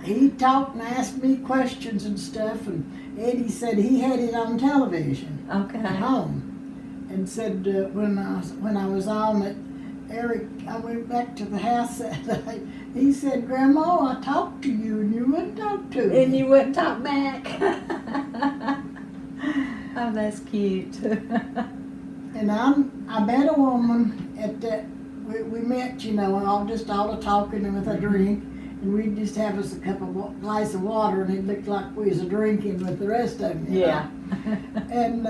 He talked and asked me questions and stuff, and Eddie said he had it on television at Okay. home, and said when I was on it, Eric, I went back to the house that night. He said, Grandma, I talked to you and you wouldn't talk to me. And you wouldn't talk back. Oh, that's cute. And I met a woman at that, we met, you know, all the talking and with a drink, and we'd just have us a glass of water, and it looked like we was drinking with the rest of them. you Yeah. know. And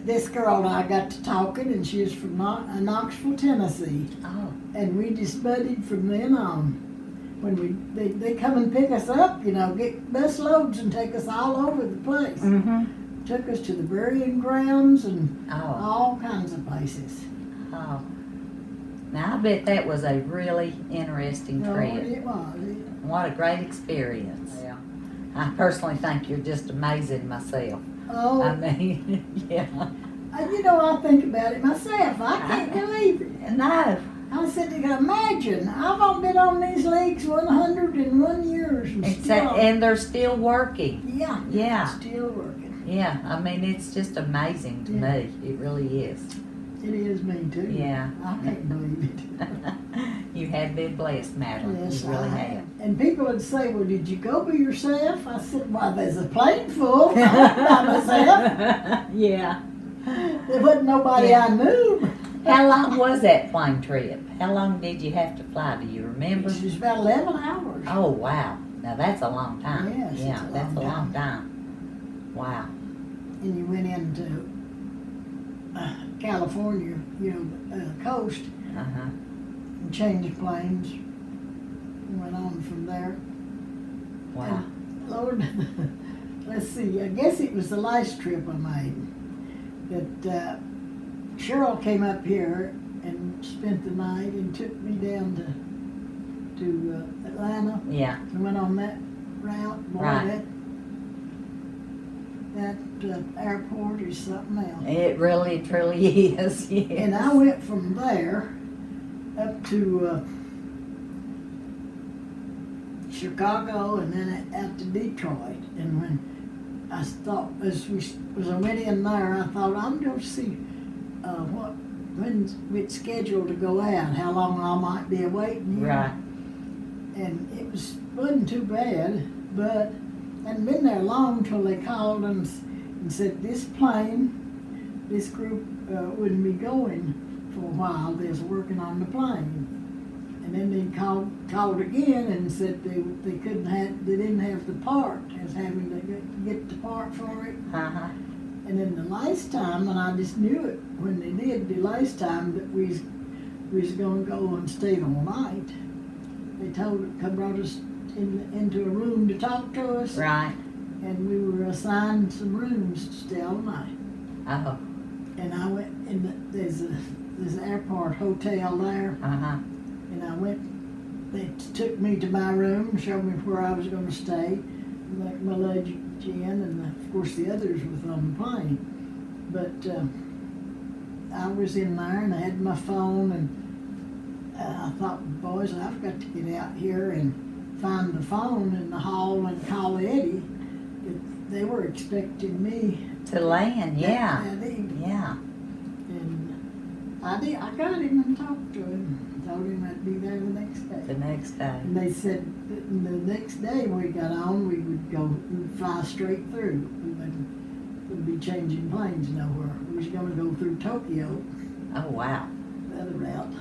this girl and I got to talking, and she was from Knoxville, Tennessee, Oh, and we just buddied from then on. When they come and pick us up, you know, get bus loads and take us all over the place. mm-hmm. Took us to the burying grounds and Oh, all kinds of places. oh. Now, I bet that was a really interesting No, trip. it was. What a great experience. Yeah. I personally think you're just amazing myself. Oh, I mean, yeah. you know, I think about it myself. I can't believe it. No. I said, imagine, I've only been on these legs 101 years and And they're still working. yeah, Yeah. still working. Yeah, I mean, it's just amazing to Yeah. me. It really is. It is me too. Yeah. I can't believe it. You have been blessed, Madeline. Yes, You really I have. And people would say, well, did you go by yourself? I said, why, there's a plane full. I went by myself. Yeah. There wasn't nobody I knew. How long was that plane trip? How long did you have to fly? Do you remember? It was about 11 hours. Oh, wow. Now, that's a long time. Yes, it's Yeah, a that's long a long time. Wow. And you went into California, coast, Uh-huh. and changed planes. And went on from there. Wow. Lord, let's see, I guess it was the last trip I made that Cheryl came up here and spent the night and took me down to Atlanta. Yeah. And went on that route. Boy, Right. that airport is something else. It really, truly is. Yes. And I went from there up to Chicago and then out to Detroit. And when I thought, as I went in there, I thought, I'm going to see when's it's scheduled to go out, how long I might be awaiting here. Right. And it wasn't too bad, but hadn't been there long till they called and said this plane, this group wouldn't be going for a while. They was working on the plane, and then they called again and said they couldn't have, they didn't have the part. They was having to get the part for it. Uh-huh. And then the last time, and I just knew it when they did the last time that we was going to go and stay all night. They brought us into a room to talk to us. Right. And we were assigned some rooms to stay all night. Oh. And I went, and there's an airport hotel there. Uh-huh. And I went, they took me to my room, showed me where I was going to stay, like my luggage in, and of course the others was on the plane. But I was in there and I had my phone, and I thought, boys, I've got to get out here and find the phone in the hall and call Eddie. They were expecting me To land, yeah. that evening. Yeah. And I got him and talked to him. Told him I'd be there the next day. The next day. And they said that the next day we got on, we'd fly straight through. We wouldn't be changing planes nowhere. We was going to go through Tokyo, Oh, wow. the other route.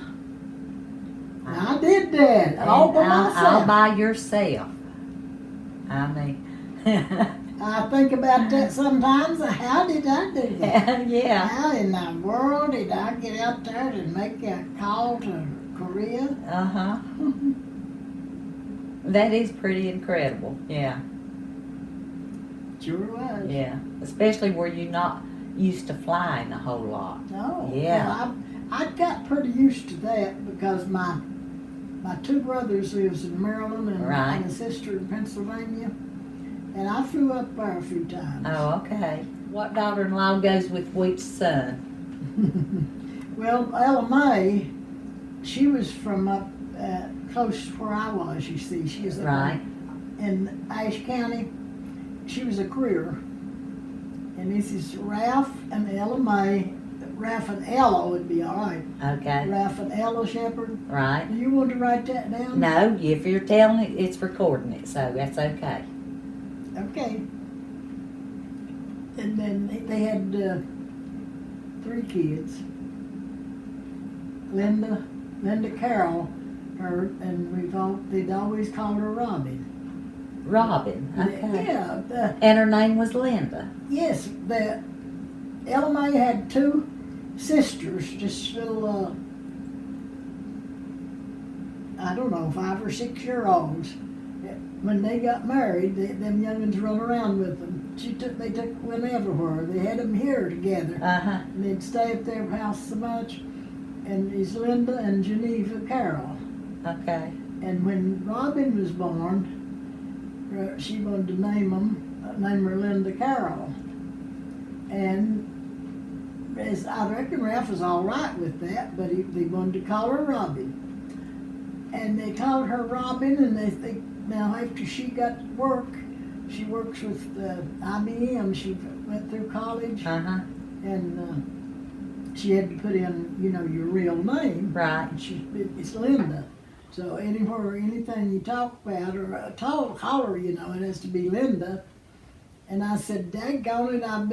And I did that all by myself. All by yourself. I mean. I think about that sometimes. How did I do that? Yeah. How in the world did I get out there to make a call to Korea? Uh-huh. That is pretty incredible. Yeah. Sure was. Yeah. Especially where you're not used to flying a whole lot. No. Yeah. Well, I got pretty used to that because my two brothers lives in Maryland and, Right. and a sister in Pennsylvania. And I flew up there a few times. Oh, okay. What daughter-in-law goes with which son? Well, Ella Mae, she was from up close to where I was, you see. She was up Right. in Ashe County. She was a career. And this is Ralph and Ella Mae. Ralph and Ella would be all right. Okay. Ralph and Ella Shepherd. Right. Do you want to write that down? No, if you're telling it, it's recording it, so that's okay. Okay. And then they had 3 kids. Linda Carroll, her, and they'd always called her Robin. Robin. Okay. Yeah. And her name was Linda. Yes. Ella Mae had 2 sisters, just little, I don't know, 5 or 6 year olds. When they got married, them young'uns run around with them. They went everywhere. They had them here together. Uh-huh. And they'd stay at their house so much. And it's Linda and Geneva Carroll. Okay. And when Robin was born, she wanted to name her Linda Carroll. And I reckon Ralph was all right with that, but they wanted to call her Robin. And they called her Robin, and now after she got work, she works with IBM. She went through college, Uh-huh. and she had to put in, your real name. Right. It's Linda. So anything you talk about or call her, it has to be Linda. And I said, daggone it, I've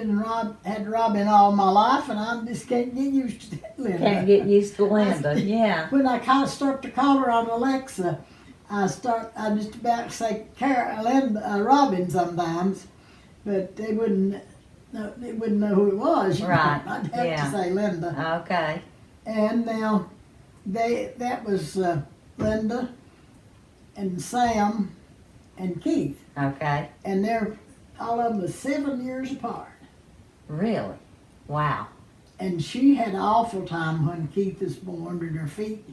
had Robin all my life, and I just can't get used to that Linda. Can't get used to Linda, yeah. When I start to call her on Alexa, I just about say Robin sometimes, but they wouldn't know who it was. Right. I'd have to say Linda. Okay. And now that was Linda and Sam and Keith. Okay. And they're, all of them are 7 years apart. Really? Wow. And she had an awful time when Keith was born, and her feet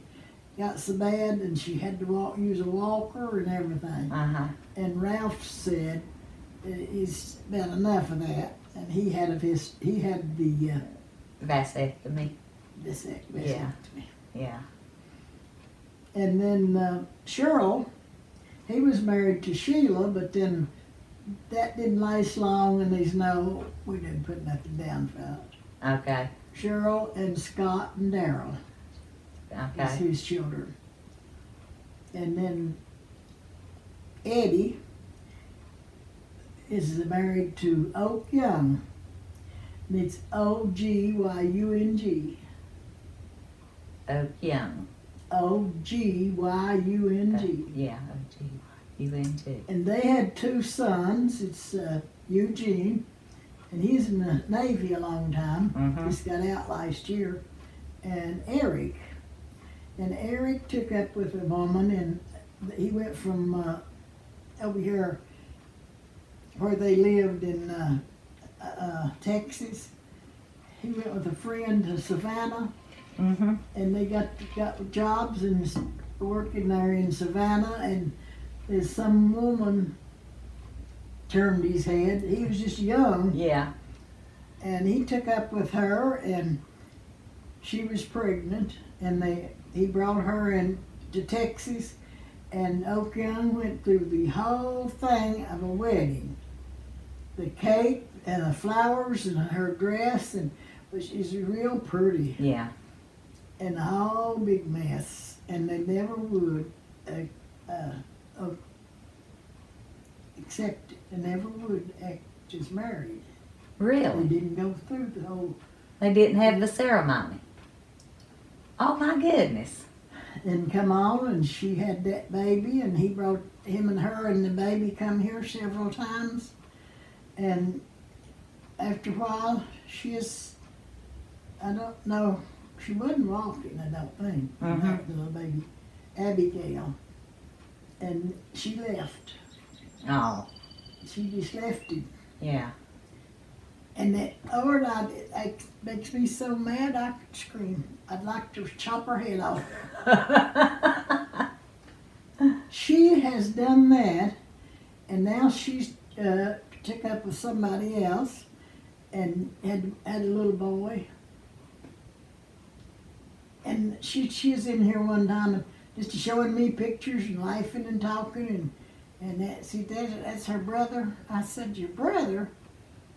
got so bad, and she had to use a walker and everything. Uh-huh. And Ralph said, "It's about enough of that." And he had the Vasectomy. vasectomy. Yeah. And then Cheryl, he was married to Sheila, but then that didn't last long, and we didn't put nothing down for it. Okay. Cheryl and Scott and Daryl is Okay. his children. And then Eddie is married to Oak Young. And it's Ogyung. Oak Young. Ogyung. Yeah. O-G-U-N-T. And they had 2 sons. It's Eugene, and he's in the Navy a long time. Mhm. Just got out last year. And Eric. And Eric took up with a woman, and he went from over here where they lived in Texas. He went with a friend to Savannah, Mm-hmm. and they got jobs and working there in Savannah. And there's some woman turned his head. He was just young, Yeah. and he took up with her, and she was pregnant, and he brought her in to Texas, and Oak Young went through the whole thing of a wedding. The cake and the flowers and her dress, and which is real pretty, Yeah. and a whole big mess. And they never would accept it. They never would act as married. They Really? didn't go through the whole. They didn't have the ceremony. Oh my goodness. And come on, and she had that baby, and he brought him and her and the baby come here several times. And after a while, I don't know, she wasn't walking, I don't think, Mhm. that little baby, Abigail. And she left. Oh. She just left him. Yeah. And that Lord, it makes me so mad I could scream. I'd like to chop her head off. She has done that, and now she's took up with somebody else, and had a little boy. And she was in here one time, just showing me pictures and laughing and talking, and that's her brother. I said, "Your brother?"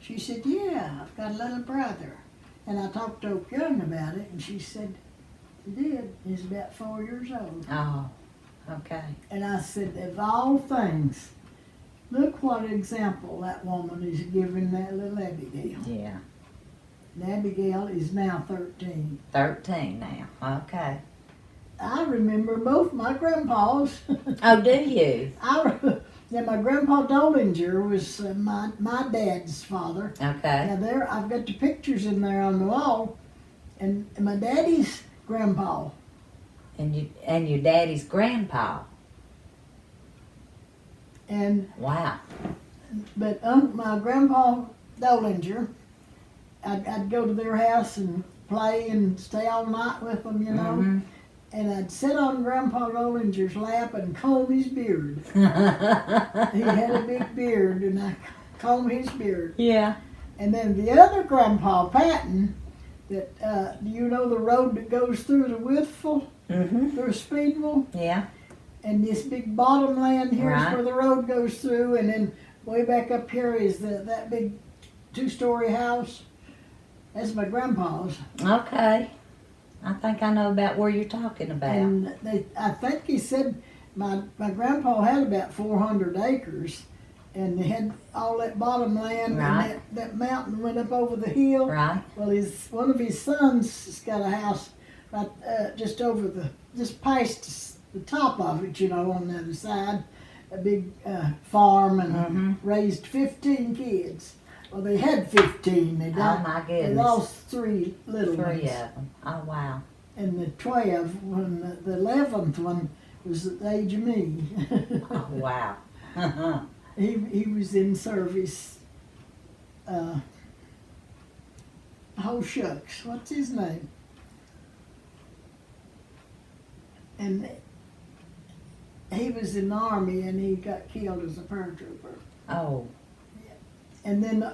She said, "Yeah, I've got a little brother." And I talked to Oak Young about it, and she said, "He did. He's about 4 years old." Oh. Okay. And I said, of all things, look what example that woman is giving that little Abigail. Yeah. And Abigail is now 13. 13 now. Okay. I remember both my grandpas. Oh, do you? My grandpa Dolinger was my dad's father. Okay. Now I've got the pictures in there on the wall, and my daddy's grandpa. And your daddy's grandpa. And Wow. but my grandpa Dolinger, I'd go to their house and play and stay all night with them, you know. Mhm. And I'd sit on Grandpa Dolinger's lap and comb his beard. He had a big beard, and I comb his beard. Yeah. And then the other Grandpa Patton, that do you know the road that goes through the Withful, Mhm. through Speedville? Yeah. And this big bottom land here is Right. where the road goes through, and then way back up here is that big 2-story house. That's my grandpa's. Okay. I think I know about where you're talking about. And I think he said my grandpa had about 400 acres, and they had all that bottom land, Right. and that mountain went up over the hill. Right. Well, one of his sons has got a house right just past the top of it, you know, on the other side, a big farm, and Mhm. raised 15 kids. Well, they had 15. They Oh died. my They goodness. lost 3 little 3 ones. of them. Oh wow. And the 12, when the 11th one was at the age of me. Oh wow. He was in service. Oh shucks, what's his name? And he was in the Army and he got killed as a paratrooper. Oh, And then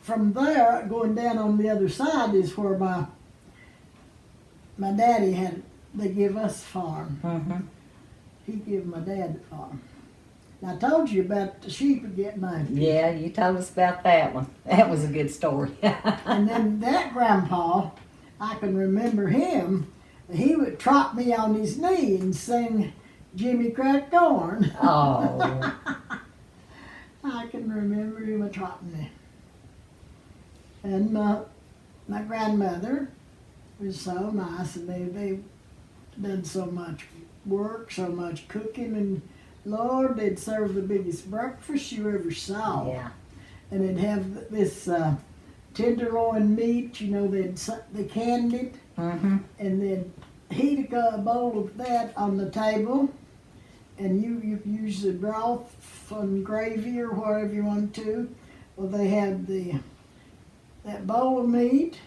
from there, going down on the other side is where my daddy had, they give us a farm. mm-hmm. He gave my dad the farm. And I told you about the sheep getting out. Yeah, you told us about that one. That was a good story. And then that grandpa, I can remember him, he would trot me on his knee and sing Jimmy Crack Corn. Oh. I can remember him trotting me. And my grandmother was so nice, and they done so much work, so much cooking, and Lord, they'd serve the biggest breakfast you ever saw. Yeah. And they'd have this tenderloin meat, you know, they canned it, Mm-hmm. and they'd heat a bowl of that on the table, and you use the broth and gravy or whatever you want to. Well, they had that bowl of meat,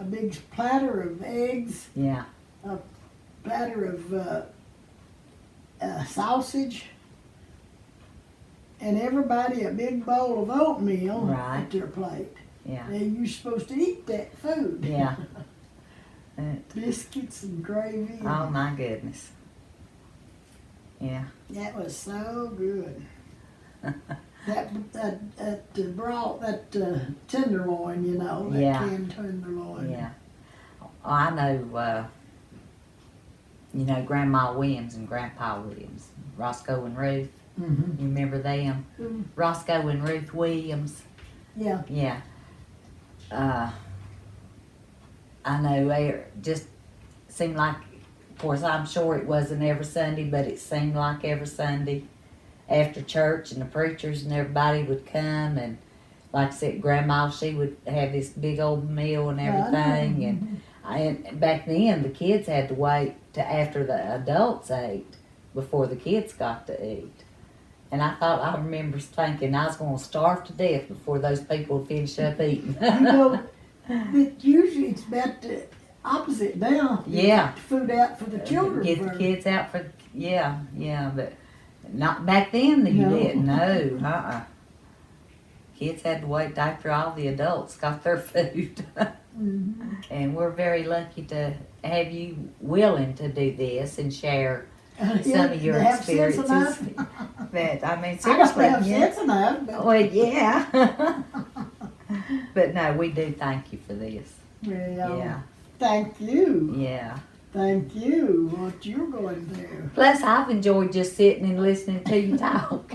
a big platter of eggs, Yeah. platter of sausage, and everybody a big bowl of oatmeal Right. at their plate. Yeah. And you're supposed to eat that food. Yeah. Biscuits and gravy. Oh my goodness. Yeah. That was so good. that broth, that tenderloin, you know, that Yeah. canned tenderloin. Yeah. Oh, I know, you know, Grandma Williams and Grandpa Williams, Roscoe and Ruth. Mm-hmm. You remember them? Mm. Roscoe and Ruth Williams. Yeah. Yeah. I know they just seemed like, of course, I'm sure it wasn't every Sunday, but it seemed like every Sunday after church, and the preachers and everybody would come, and like I said, Grandma, she would have this big old meal and everything, and back then the kids had to wait to after the adults ate before the kids got to eat. And I remember thinking I was going to starve to death before those people would finish up eating. You know, usually it's about the opposite now. Yeah. Get food out for the children. Get the kids out for, yeah, but not back then you No. didn't, no, Kids had to wait after all the adults got their food. Mm-hmm. And we're very lucky to have you willing to do this and share some of your They have sense experiences. enough. That, I mean, I don't seriously, have yeah. sense enough. But, Well, yeah. But no, we do thank you for this. well, Yeah, thank you. yeah. Thank you. What you're going through. Plus, I've enjoyed just sitting and listening to you talk.